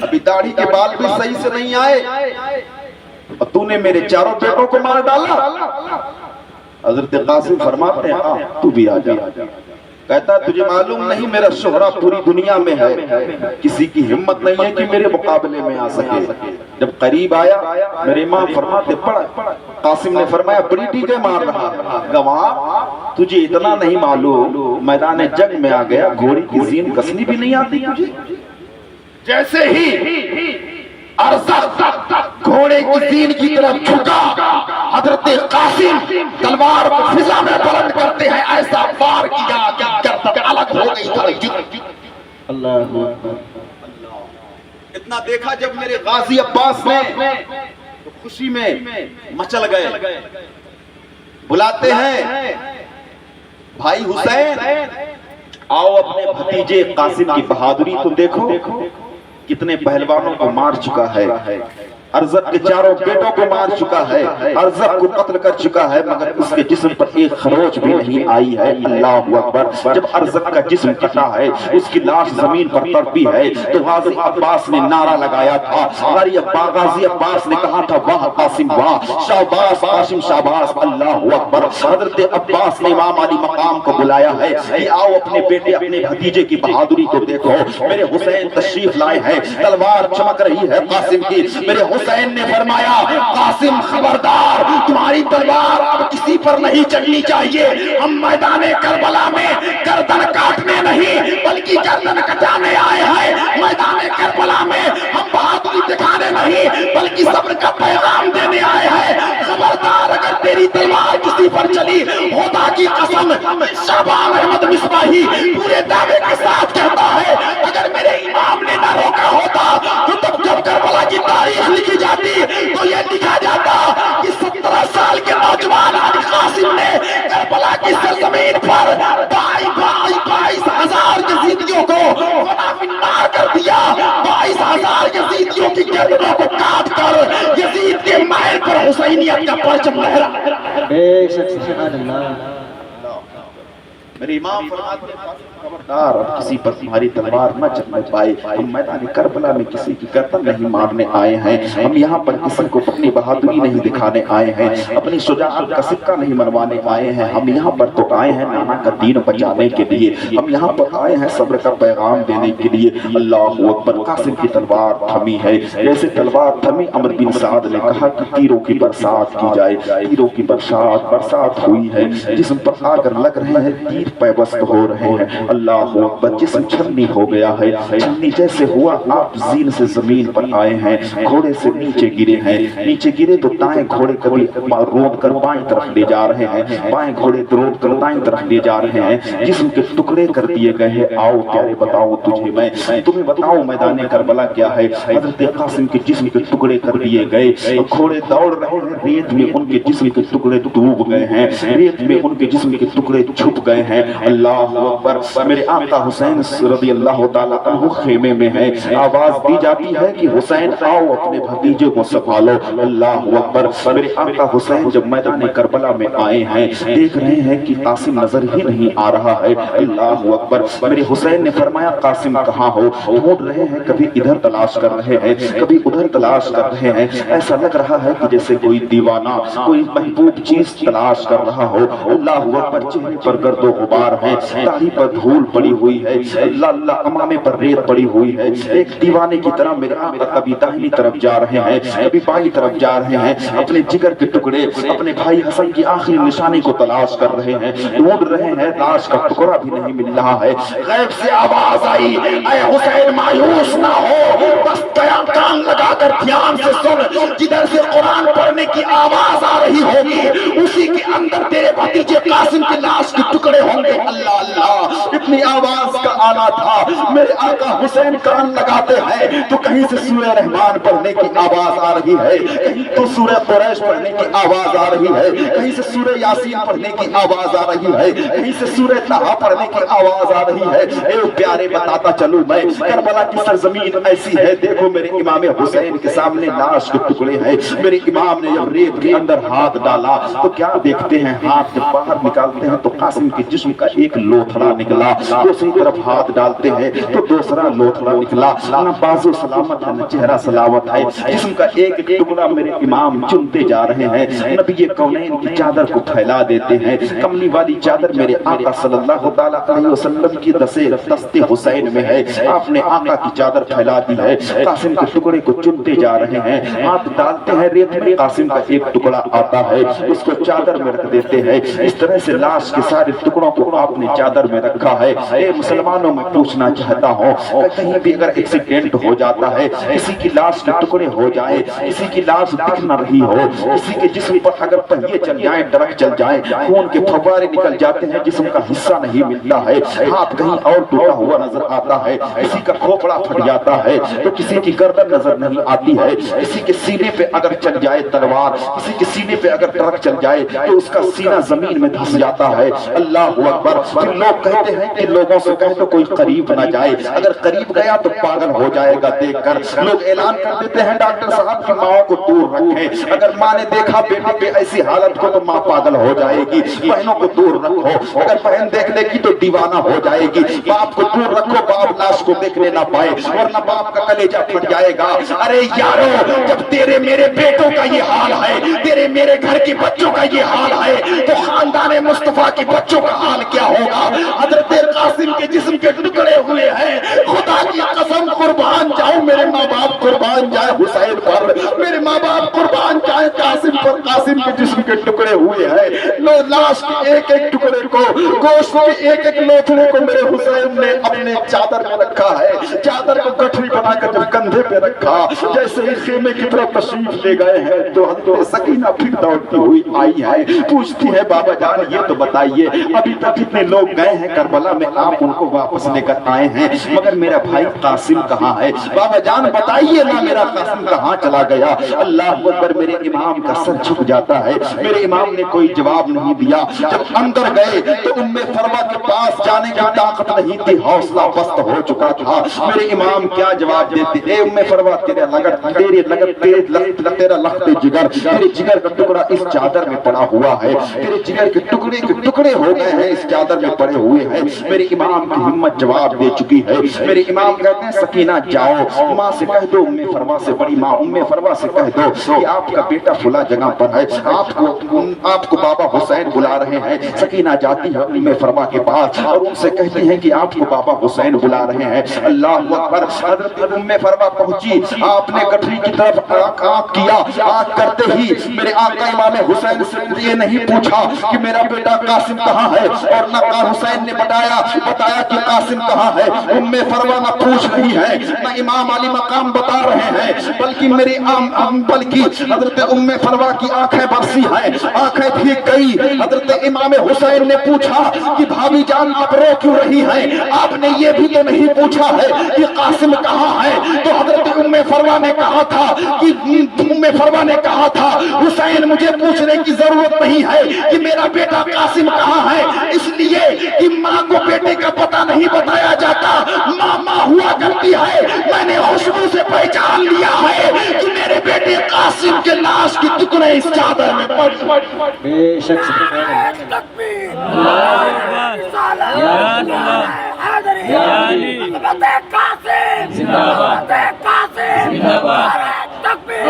ابھی داڑھی کے بال بھی صحیح سے نہیں آئے اور تو نے میرے چاروں بیٹوں کو مار ڈالا۔ حضرت قاسم فرماتے ہیں تو بھی آ جا۔ کہتا ہے تجھے معلوم نہیں میرا شہرہ پوری دنیا میں ہے، کسی کی ہمت نہیں ہے کہ میرے مقابلے میں آ سکے۔ جب قریب آیا میرے امام فرماتے پڑھا، قاسم نے فرمایا بڑی ٹیکے مار رہا، گواہ تجھے اتنا نہیں معلوم میدان جنگ میں آ گیا، گھوڑی کی زین کسنی بھی نہیں آتی تجھے؟ جیسے ہی گھوڑے کی زین کی طرف جھکا، حضرت قاسم تلوار کو فضا میں بلند کرتے ہیں، ایسا وار کیا کہ گردن الگ ہو گئی۔ اللہ اتنا دیکھا جب میرے غازی عباس نے تو خوشی میں مچل گئے، بلاتے ہیں بھائی حسین آؤ اپنے بھتیجے قاسم کی بہادری تو دیکھو، کتنے پہلوانوں کو مار چکا ہے، ارزق کے چاروں بیٹوں کو مار چکا ہے، ارزق کو قتل کر چکا ہے، مگر اس کے جسم پر ایک خروچ بھی نہیں آئی ہے۔ اللہ اکبر۔ جب ارزق کا جسم کٹا ہے، اس کی لاش زمین پر تڑپی ہے، تو غازی عباس نے نعرہ لگایا تھا، غازی عباس نے کہا تھا واہ قاسم واہ، شاباش قاسم شاباش۔ اللہ اکبر۔ حضرت عباس نے امام علی مقام کو بلایا ہے کہ آؤ اپنے بیٹے اپنے بھتیجے کی بہادری کو دیکھو، میرے حسین تشریف لائے ہیں، تلوار چمک رہی ہے قاسم کی۔ میرے حسین نے فرمایا قاسم خبردار، تمہاری تلوار اب کسی پر نہیں چلنی چاہیے، ہم میدان کربلا میں گردن کاٹنے نہیں بلکہ گردن کٹانے آئے ہیں، میدان کربلا میں ہم بہادری دکھانے نہیں بلکہ صبر کا پیغام دینے آئے ہیں۔ خبردار اگر تیری تلوار کسی پر چلی، خدا کی قسم شعبان احمد مصباحی پورے دعوے کے ساتھ کہتا ہے اگر میرے امام نے نہ روکا ہوتا تو تب جب کربلا کی تاریخ لکھی جاتی تو یہ لکھا جاتا کہ 17 سال کے نوجوان علی قاسم نے کربلا کی سرزمین پر 22,000 یزیدیوں کو فنار کر دیا، 22,000 یزیدیوں کی گردنوں کو کاٹ کر یزید کے مائل پر حسینیت کا پرچم لہرا۔ بے شک سبحان اللہ۔ میرے امام فرماتے ہیں خبردار اب کسی پر تمہاری تلوار نہ چلنے پائے، ہم میدان کربلا میں کسی کی گردن نہیں مارنے آئے ہیں، ہم یہاں پر کسی کو اپنی بہادری نہیں دکھانے آئے ہیں، اپنی شجاعت کا سکہ نہیں منوانے آئے ہیں، ہم یہاں پر تو آئے ہیں نانا کا دین بچانے کے لیے، ہم یہاں پر آئے ہیں صبر کا پیغام دینے کے لیے۔ اللہ اکبر۔ قاسم کی تلوار تھمی ہے، جیسے تلوار تھمی عمر بن سعد نے کہا کہ تیروں کی برسات کی جائے، تیروں کی برسات ہوئی ہے، جسم پر آ کر لگ رہے ہیں تیر پیوست ہو رہے ہیں۔ اللہ اکبر۔ جسم چھلنی ہو گیا ہے، چھلنی جیسے ہوا آپ زین سے زمین پر آئے ہیں، گھوڑے سے نیچے گرے ہیں، نیچے گرے تو دائیں گھوڑے کبھی روند کر بائیں طرف لے جا رہے ہیں، بائیں گھوڑے روند کر دائیں طرف لے جا رہے ہیں، جسم کے ٹکڑے کر دیے گئے ہیں۔ آؤ پیارے بتاؤ تجھے میں تمہیں بتاؤں میدان کربلا کیا ہے۔ حضرت قاسم کے جسم کے ٹکڑے کر دیے گئے، گھوڑے دوڑ رہے ہیں، ریت میں ان کے جسم کے ٹکڑے ڈوب گئے ہیں، ریت میں ان کے جسم کے ٹکڑے چھپ گئے ہیں۔ اللہ اکبر۔ میرے آقا حسین رضی اللہ تعالیٰ عنہ خیمے میں ہے، آواز دی جاتی ہے کہ حسین آؤ اپنے بھتیجے کو سنبھالو۔ اللہ اکبر۔ میرے آقا حسین جب میدان کربلا میں آئے ہیں، دیکھ رہے ہیں کہ قاسم نظر ہی نہیں آ رہا ہے۔ اللہ اکبر۔ میرے حسین نے فرمایا قاسم کہاں ہو؟ ڈھونڈ رہے ہیں، کبھی ادھر تلاش کر رہے ہیں، کبھی ادھر تلاش کر رہے ہیں، ایسا لگ رہا ہے کہ جیسے کوئی دیوانہ کوئی محبوب چیز تلاش کر رہا ہو۔ اللہ اکبر۔ چہرے پر گرد و غبار ہے، داڑھی پر دھول پڑی ہوئی ہے، اللہ امامے پر ریت پڑی ہوئی ہے، ایک دیوانے کی طرح میرے آقا کبھی داہنی طرف جا رہے ہیں، کبھی بائیں طرف جا رہے ہیں، اپنے جگر کے ٹکڑے اپنے بھائی حسن کی آخری نشانی کو تلاش کر رہے ہیں، ڈھونڈ رہے ہیں، لاش کا ٹکڑا بھی نہیں مل رہا ہے۔ غیب سے آواز آئی، اے حسین مایوس نہ ہو، بس کان لگا کر دھیان سے سن، جدھر سے قرآن پڑھنے کی آواز آ رہی ہوگی اسی کے اندر تیرے بھتیجے قاسم کی لاش کے ٹکڑے ہوں گے۔ اللہ اللہ۔ اتنی آواز کا آنا تھا، میرے آقا حسین کان لگاتے ہیں تو کہیں سے سورہ رحمان پڑھنے کی آواز آ رہی ہے، کہیں تو سورہ قریش پڑھنے کی آواز آ رہی ہے، کہیں سے سورہ یاسین پڑھنے کی آواز آ رہی ہے، کہیں سے سورہ طہ پڑھنے کی آواز آ رہی ہے۔ اے پیارے بتاتا چلوں میں، کربلا کی سرزمین ایسی ہے، دیکھو میرے امام حسین کے سامنے لاش کے ٹکڑے ہیں، میرے امام نے جب ریت کے اندر ہاتھ ڈالا تو کیا دیکھتے ہیں، ہاتھ جب باہر نکالتے ہیں تو قاسم کے جسم کا ایک لوتھڑا نکلا، دوسری طرف ہاتھ ڈالتے ہیں تو دوسرا لوتھڑا نکلا، نہ بازو سلامت ہے نہ چہرہ سلامت ہے، جسم کا ایک ٹکڑا میرے امام چنتے جا رہے ہیں، نبی کونین کی چادر کو پھیلا دیتے ہیں، کملی والی چادر میرے آقا صلی اللہ تعالیٰ علیہ وسلم کی دست حسین میں ہے، آپ نے آقا کی چادر پھیلا دی ہے، قاسم کے ٹکڑے کو چنتے جا رہے ہیں، ہاتھ ڈالتے ہیں ریت میں، قاسم کا ایک ٹکڑا آتا ہے، اس کو چادر میں رکھ دیتے ہیں، اس طرح سے لاش کے سارے ٹکڑوں کو آپ نے چادر میں رکھا ہے۔ اے مسلمانوں، میں پوچھنا چاہتا ہوں کہ کہیں بھی اگر ایکسیڈنٹ ہو جاتا ہے، کسی کی لاش کے ٹکڑے ہو جائے، کسی کی لاش دکھ نہ رہی ہو، کسی کے جسم پر اگر پہیے چل جائیں، ٹرک چل جائیں، خون کے فوارے نکل جاتے ہیں، جسم کا حصہ نہیں ملتا ہے، ہاتھ کہیں اور ٹوٹا ہوا نظر آتا ہے، کسی کا کھوپڑا پھٹ جاتا ہے تو کسی کی گردن نظر نہیں آتی ہے، کسی کے سینے پہ اگر چل جائے تلوار، کسی کے سینے پہ اگر ٹرک چل جائے تو اس کا سینہ زمین میں دھس جاتا ہے۔ اللہ اکبر۔ پھر لوگ کہتے ہیں کہ لوگوں سے کہہ تو کوئی قریب نہ جائے، اگر قریب گیا تو پاگل ہو جائے گا دیکھ کر۔ لوگ اعلان کر دیتے ہیں ڈاکٹر صاحب کی ماں کو دور رکھیں، اگر ماں نے دیکھا بیٹے پہ ایسی حالت کو تو ماں پاگل ہو جائے گی، بہنوں کو دور رکھو، اگر بہن دیکھ لے گی تو دیوانہ ہو جائے گی، باپ کو دور رکھو، باپ لاش کو دیکھنے نہ پائے ورنہ باپ کا کلیجہ پھٹ جائے گا۔ ارے یارو، جب تیرے میرے بیٹوں کا یہ حال ہے، تیرے میرے گھر کے بچوں کا یہ حال ہے تو خاندان مصطفیٰ کے بچوں کا حال کیا ہوگا؟ حضرت قاسم کے جسم کے ٹکڑے ہوئے ہیں، خدا کی قسم قربان جاؤں، میرے ماں باپ قربان جائے حسین پر، میرے ماں باپ قربان جائے قاسم پر، قاسم کے جسم کے ٹکڑے ہوئے ہیں، لاش کے ایک ایک ٹکڑے کو، گوشت کے ایک ایک لوتھڑے کو میرے حسین نے اپنے چادر میں رکھا ہے، چادر کو گٹھری بنا کر جب کندھے پہ رکھا، جیسے ہی خیمے کی طرف تشریف لے گئے ہیں تو حضرت سکینہ پھر دوڑتی ہوئی آئی ہے، پوچھتی ہے بابا جان یہ تو بتائیے ابھی تک کتنے لوگ گئے ہیں کربلا میں، آپ ان کو واپس لے کر آئے ہیں، مگر میرا بھائی قاسم کہاں ہے؟ بابا جان بتائیے نا میرا قاسم کہاں چلا گیا؟ اللہ اکبر۔ میرے امام کا سر جھک جاتا ہے، میرے امام نے کوئی جواب نہیں دیا۔ جب اندر گئے تو فروا کے پاس جانے کی طاقت نہیں تھی، حوصلہ پست ہو چکا تھا، میرے امام کیا جواب دیتے؟ اے فروا، تیرا لخت جگر، تیرے جگر کا ٹکڑا اس چادر میں پڑا ہوا ہے، تیرے جگر کے ٹکڑے ہو گئے ہیں، اس چادر میں پڑے ہوئے ہیں۔ میرے امام کی ہمت جواب دے چکی ہے۔ میرے امام کہتے ہیں سکینہ جاؤ، ماں سے کہہ دو، ام فروا سے بڑی ماں ام فروا سے کہہ دو کہ آپ کا بیٹا فلاں جگہ پر ہے، آپ کو بابا حسین بلا رہے ہیں۔ سکینہ جاتی ہے ام فروا کے پاس اور ان سے کہتی ہے کہ آپ کو بابا حسین بلا رہے ہیں۔ اللہ اکبر۔ حضرت ام فروا پہنچی، آپ نے گٹھری کی طرف آنکھ کیا، آنکھ کرتے ہی میرے آقا امام حسین سے یہ نہیں پوچھا کہ میرا بیٹا قاسم کہاں ہے، اور نہ حسین نے بتایا کہ قاسم کہاں ہے۔ ام فروا نہ پوچھ رہی ہے، نہ امام علی مقام بتا رہے ہیں، بلکہ حضرت ام فروا کی آنکھیں برسی ہیں، آنکھیں بھیگ گئی۔ حضرت امام حسین نے پوچھا کہ بھابی جان آپ رو کیوں رہی ہیں؟ آپ نے یہ بھی تو نہیں پوچھا ہے کہ قاسم کہاں ہے؟ تو حضرت ام فروا نے کہا تھا حسین مجھے پوچھنے کی ضرورت نہیں ہے کہ میرا بیٹا قاسم کہاں ہے، اس لیے کہ ماں کو بیٹے کا پتہ نہیں بتایا جاتا، ماں ہوا کرتی ہے۔ میں نے خوشبو سے پہچان لیا ہے کہ میرے بیٹے قاسم کے لاش کی ٹکڑے اس چادر میں پڑے۔ بے شک تکبیر، یا علی، قاسم زندہ باد، قاسم زندہ باد، تکبیر،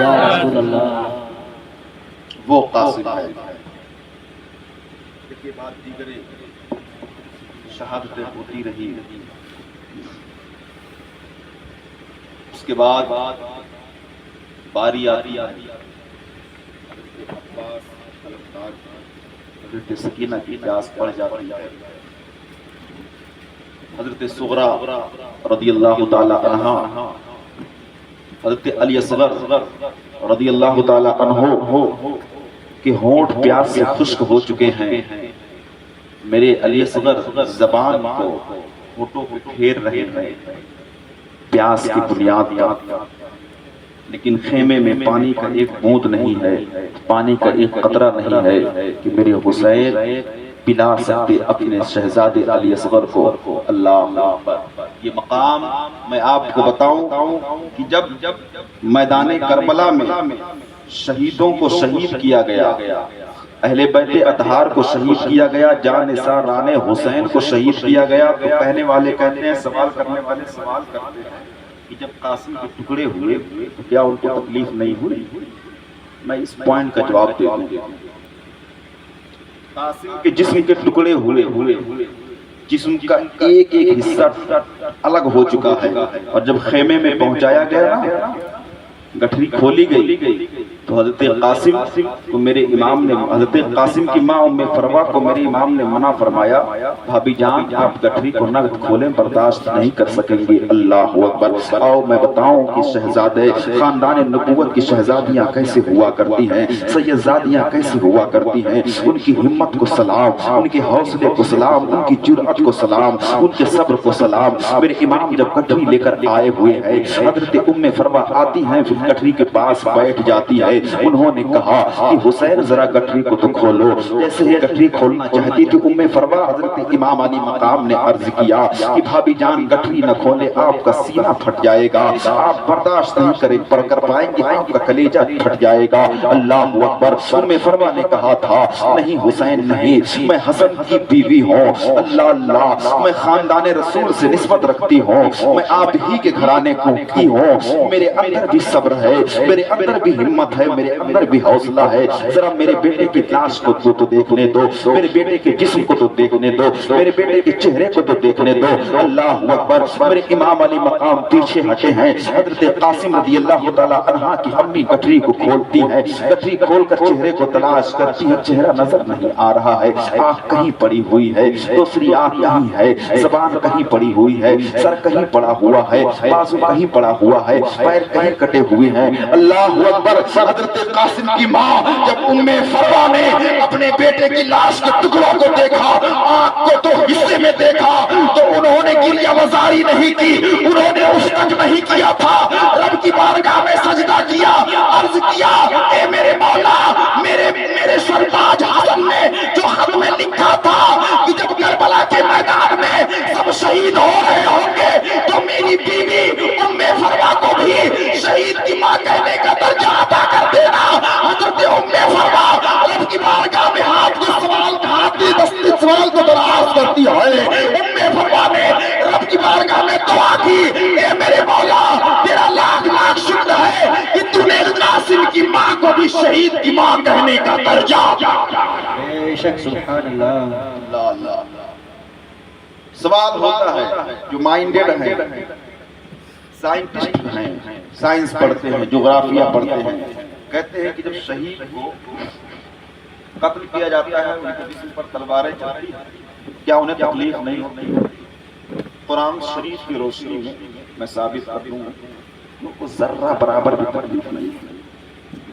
یا رسول اللہ۔ وہ قاسم ہے۔ اس کے بعد دیگر شہادتیں ہوتی رہی، اس کے بعد باری آتی حضرت سکینہ کی پیاس پڑ جاتی ہے، حضرت صغرا رضی اللہ تعالی عنہ، حضرت علی اصغر رضی اللہ تعالی عنہ کہ ہونٹ پیاس سے خشک ہو چکے ہیں، میرے علی اصغر زبان کو ہونٹوں کو پھیر رہے ہیں پیاس کی بنیاد پر، لیکن خیمے میں پانی کا ایک بوند نہیں ہے، پانی کا ایک قطرہ نہیں ہے کہ میرے حسین پلا سکتے اپنے شہزادے علی اصغر کو۔ اللہ اکبر۔ یہ مقام میں آپ کو بتاؤں کہ جب میدان کربلا میں شہیدوں کو شہید کیا گیا، اہل بیت اطہار کو شہید کیا گیا، جان نثار ران حسین کو شہید کیا گیا، تو کہنے والے کہتے ہیں، سوال کرنے والے سوال کرتے ہیں کہ جب قاسم کے ٹکڑے ہوئے تو کیا ان کو تکلیف نہیں ہوئی؟ میں اس پوائنٹ کا جواب دے دوں۔ قاسم کے جسم کے ٹکڑے ہوئے، جسم کا ایک ایک حصہ الگ ہو چکا ہے، اور جب خیمے میں پہنچایا گیا نا، گٹھری کھولی گئی تو حضرت قاسم کو میرے امام نے، حضرت قاسم کی ماں ام فروہ کو میرے امام نے منع فرمایا، بھابی جان آپ گٹھری کو نہ کھولیں، برداشت نہیں کر سکیں گے۔ اللہ اکبر۔ آؤ میں بتاؤں کہ شہزادے خاندان نبوت کی شہزادیاں کیسے ہوا کرتی ہیں، سیدزادیاں کیسے ہوا کرتی ہیں، ان کی ہمت کو سلام، ان کے حوصلے کو سلام، ان کی جرأت کو سلام، ان کے صبر کو سلام۔ میرے امام جب گٹھری لے کر آئے ہوئے ہیں، حضرت ام فروہ آتی ہیں، پھر گٹھری کے پاس بیٹھ جاتی ہے۔ انہوں نے کہا کہ حسین ذرا گٹھری کو تو کھولو۔ جیسے ہی گٹھری کھولنا چاہتی تھی، ام فروہ حضرت امام علی مقام نے عرض کیا کہ بھابی جان گٹھری نہ کھولے، آپ کا سینہ پھٹ جائے گا، آپ برداشت نہیں کر پائیں گے، آپ کا کلیجہ پھٹ جائے گا۔ اللہ اکبر۔ ام فروہ نے کہا تھا نہیں حسین نہیں، میں حسن کی بیوی ہوں، اللہ اللہ، میں خاندان رسول سے نسبت رکھتی ہوں، میں آپ ہی کے گھرانے کی ہوں، میرے اندر بھی صبر ہے، میرے اندر بھی ہمت ہے، میرے اندر بھی حوصلہ ہے، ذرا میرے بیٹے کی لاش کو تو دیکھنے دو، میرے بیٹے کے جسم کو تو دیکھنے دو، میرے بیٹے کے چہرے کو تو دیکھنے دو۔ اللہ اکبر۔ میرے امام علی مقام پیچھے ہٹے ہیں، حضرت قاسم رضی اللہ تعالیٰ عنہ کی امی گٹھری کو کھولتی ہے، گٹھری کھول کر چہرے کو تلاش کرتی ہے، چہرہ نظر نہیں آ رہا ہے، آنکھ کہیں پڑی ہوئی ہے، دوسری آنکھ کہیں ہے، زبان کہیں پڑی ہوئی ہے، سر کہیں پڑا ہوا ہے، بازو کہیں پڑا ہوا ہے، پیر کہیں کٹے ہوئے ہیں۔ اللہ اکبر۔ حضرت قاسم کی ماں جب ام فروہ نے اپنے بیٹے کی لاش کے ٹکڑوں کو دیکھا، آنکھ کو تو حصے میں دیکھا، تو انہوں نے گریہ وزاری نہیں کی، انہوں نے اس تک نہیں کیا تھا، رب کی بارگاہ میں سجدہ کیا، عرض کیا اے میرے مولا، میرے سرتاج حسن نے جو خط میں لکھا تھا کہ جب کربلا کے میدان میں سب شہید ہو رہے ہوں گے تو میری بیوی ام فروہ کو بھی شہید کی ماں کہنے کا درجہ عطا کر دینا۔ حضرت ام فروہ رب کی بارگاہ میں ہاتھ کی سوال کو دراز کرتی ہے۔ ام فروہ نے رب کی بارگاہ میں دعا کی، اے میرے مولا تیرا لاکھ لاکھ شکر ہے کہ تو نے قاسم کی ماں کو بھی شہید کی ماں کہنے کا درجہ۔ بے شک سبحان اللہ۔ اللہ اللہ۔ سوال ہوتا ہے جو مائنڈڈ ہیں، سائنٹسٹ ہیں، سائنس پڑھتے ہیں، جغرافیہ پڑھتے ہیں، کہتے ہیں کہ جب شہید کو قتل کیا جاتا ہے، ان کے جسم پر تلواریں چلتی ہیں، کیا انہیں تکلیف نہیں ہوتی؟ قرآن شریف کی روشنی میں ثابت کر دوں ان کو ذرہ برابر بھی تکلیف نہیں ہوتی،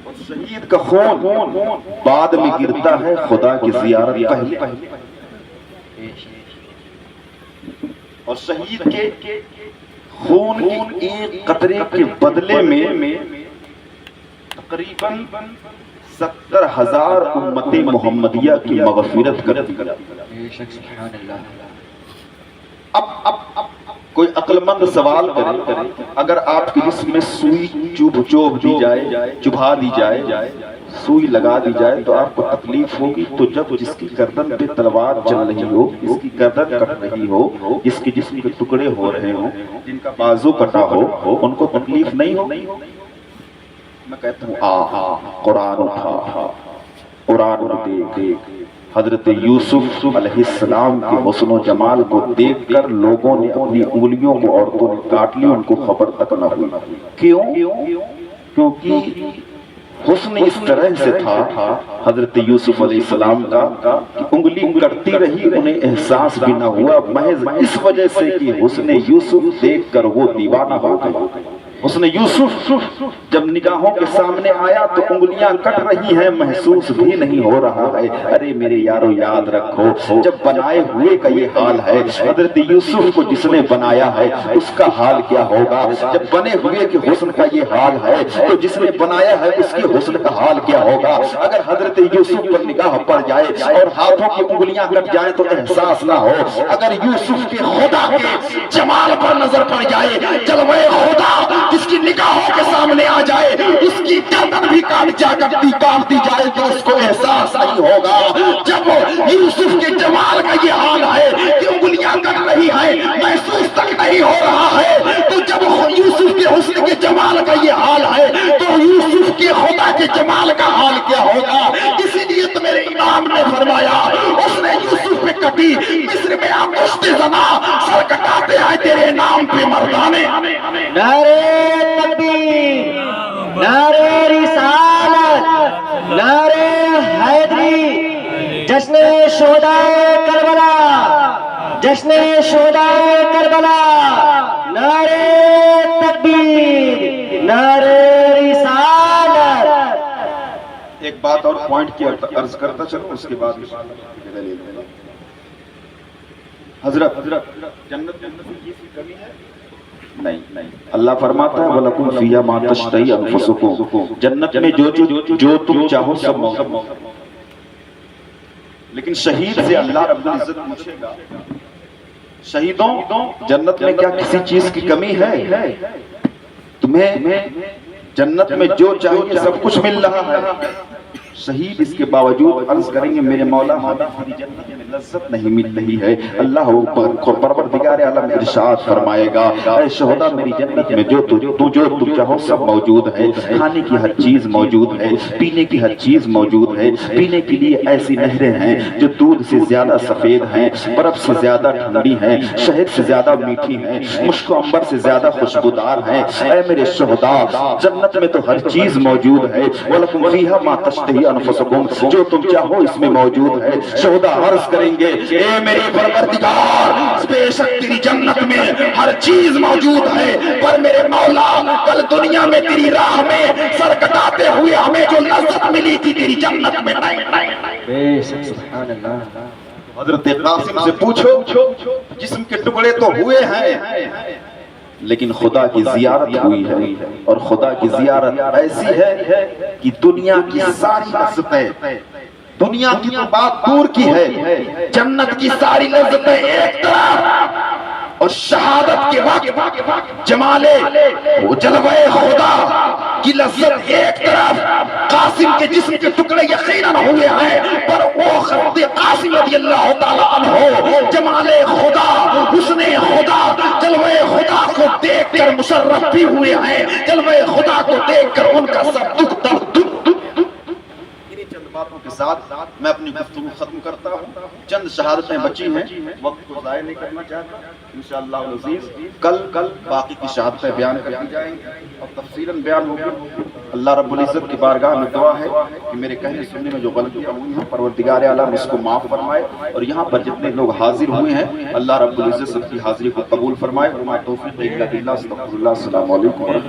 اور شہید کا خون بعد میں گرتا ہے، خدا کی زیارت پہلے، اور شہید کے خون کی ایک قطرے کے بدلے میں تقریباً 70,000 امت محمدیہ کی مغفرت کرتی ہے۔ بے شک سبحان اللہ۔ اب کوئی عقل مند سوال کرے، اگر آپ کے جسم میں سوئی چوب دی جائے، چبھا دی جائے، سوئی لگا دی جائے تو آپ کو تکلیف ہوگی؟ تو جب جس کی گردن پہ تلوار چل رہی ہو، جس کی گردن کٹ رہی ہو، جس کے جسم کے ٹکڑے ہو رہے ہوں، جن کا بازو کٹا ہو، ان کو تکلیف نہیں ہو؟ میں کہتا ہوں قرآن اٹھا، قرآن دیکھ۔ حضرت یوسف علیہ السلام کے حسن و جمال کو دیکھ کر لوگوں نے اپنی انگلیوں کو عورتوں نے کاٹ لی، ان کو خبر تک نہ ہوئی۔ کیوں؟ کیونکہ حسن اس طرح سے تھا حضرت یوسف علیہ السلام کا کہ انگلی کٹتی رہی، انہیں احساس بھی نہ ہوا، محض اس وجہ سے کہ حسن یوسف دیکھ کر وہ دیوانہ ہو گئے۔ حسن یوسف جب نگاہوں کے سامنے آیا تو انگلیاں کٹ رہی ہیں، محسوس بھی نہیں ہو رہا ہے۔ ارے میرے یارو یاد رکھو، جب بنائے ہوئے کا یہ حال ہے، حضرت یوسف کو جس نے بنایا ہے اس کا حال کیا ہوگا؟ جب بنے ہوئے کے حسن کا یہ حال ہے تو جس نے بنایا ہے اس کے حسن کا حال کیا ہوگا؟ اگر حضرت یوسف پر نگاہ پڑ جائے اور ہاتھوں کی انگلیاں کٹ جائیں تو احساس نہ ہو، اگر یوسف کے خدا کے جمال پر نظر پڑ جائے، جلوے خدا جس کی نگاہوں کے سامنے آ جائے، اس کی گردن بھی کاٹ دی جائے تو اس کو احساس نہیں ہوگا۔ جمال کا یہ حال ہے تو یوسف کے خدا کے جمال کا حال کیا ہوگا؟ اسی لیے تو میرے امام نے فرمایا اس نے یوسف پہ کٹی مصر میں انگشت زنا سر کٹاتے ہیں تیرے نام پہ مردانے. نعرہ تکبیر، نعرہ رسالت، نعرہ حیدری، جشن شہدائے کربلا، جشن شہدائے کربلا، نعرہ تکبیر، نعرہ رسالت. ایک بات اور پوائنٹ کی عرض کرتا چلو اس کے بعد حضرت جنت کی کمی ہے نہیں. اللہ فرماتا ہے وَلَكُمْ فِيهَا مَا تَشْتَهِي أَنفُسُكُمْ، جنت میں جو تم چاہو سب موجود. لیکن شہید سے اللہ رب العزت پوچھے گا شہیدوں جنت میں کیا کسی چیز کی کمی ہے؟ تمہیں جنت میں جو چاہیے سب کچھ مل رہا ہے. شہید اس کے باوجود عرض کریں گے میرے مولا ہماری جنت میں لذت نہیں مل رہی ہے. اللہ پروردگار عالم ارشاد فرمائے گا اے شہداء میری جنت میں جو تم چاہو سب موجود ہے. کھانے کی ہر چیز موجود ہے، پینے کی ہر چیز موجود ہے. پینے کے لیے ایسی نہریں ہیں جو دودھ سے زیادہ سفید ہیں، برف سے زیادہ ٹھنڈی ہیں، شہد سے زیادہ میٹھی ہیں، مشک و عنبر سے زیادہ خوشبودار ہیں. اے میرے شہداء جنت میں تو ہر چیز موجود ہے. وَلَكُمْ فِيهَا مَا تَشْتَهِي أَنفُسُكُمْ، جو تم چاہو اس میں موجود ہے. شہداء عرض کریں گے اے میرے پروردگار بے شک تیری جنت میں ہر چیز موجود ہے، پر میرے مولا کل دنیا میں تیری راہ میں سر کٹاتے ہوئے ہمیں جو لذت ملی تھی تیری جنت میں نہیں. بے شک سبحان اللہ. حضرت قاسم سے پوچھو جسم کے ٹکڑے تو ہوئے ہیں لیکن خدا کی زیارت ہوئی ہے، اور خدا کی زیارت ایسی ہے کہ دنیا کی ساری لذتیں، دنیا کی تو بات دور کی ہے، جنت کی ساری لذتیں ایک طرف اور شہادت کے وقت جمالے وہ جلوہ خدا کی لذت ایک طرف. قاسم کے جسم کے ٹکڑے یقیناً ہوئے ہیں پر وہ خط قاسم رضی اللہ تعالیٰ عنہ جمال خدا، حسن خدا، جلوہ خدا کو دیکھ کر مشرف بھی ہوئے ہیں. جلوہ خدا کو دیکھ کر ان کا سب دکھ درد باتوں کے ساتھ میں اپنی گفتگو ختم کرتا ہوں. چند شہادتیں بچی ہیں، وقت کو ضائع نہیں کرنا چاہتا. انشاءاللہ العزیز کل باقی کی شہادتیں بیان کر دی جائیں گی اور تفصیلاً بیان ہوگی. اللہ رب العزت کی بارگاہ میں دعا ہے کہ میرے کہنے سننے میں جو غلطیاں ہوئی ہیں پروردگار عالم اس کو معاف فرمائے، اور یہاں پر جتنے لوگ حاضر ہوئے ہیں اللہ رب العزت سب کی حاضری کو قبول فرمائے. وما توفیق الا باللہ. استغفر اللہ. السلام علیکم.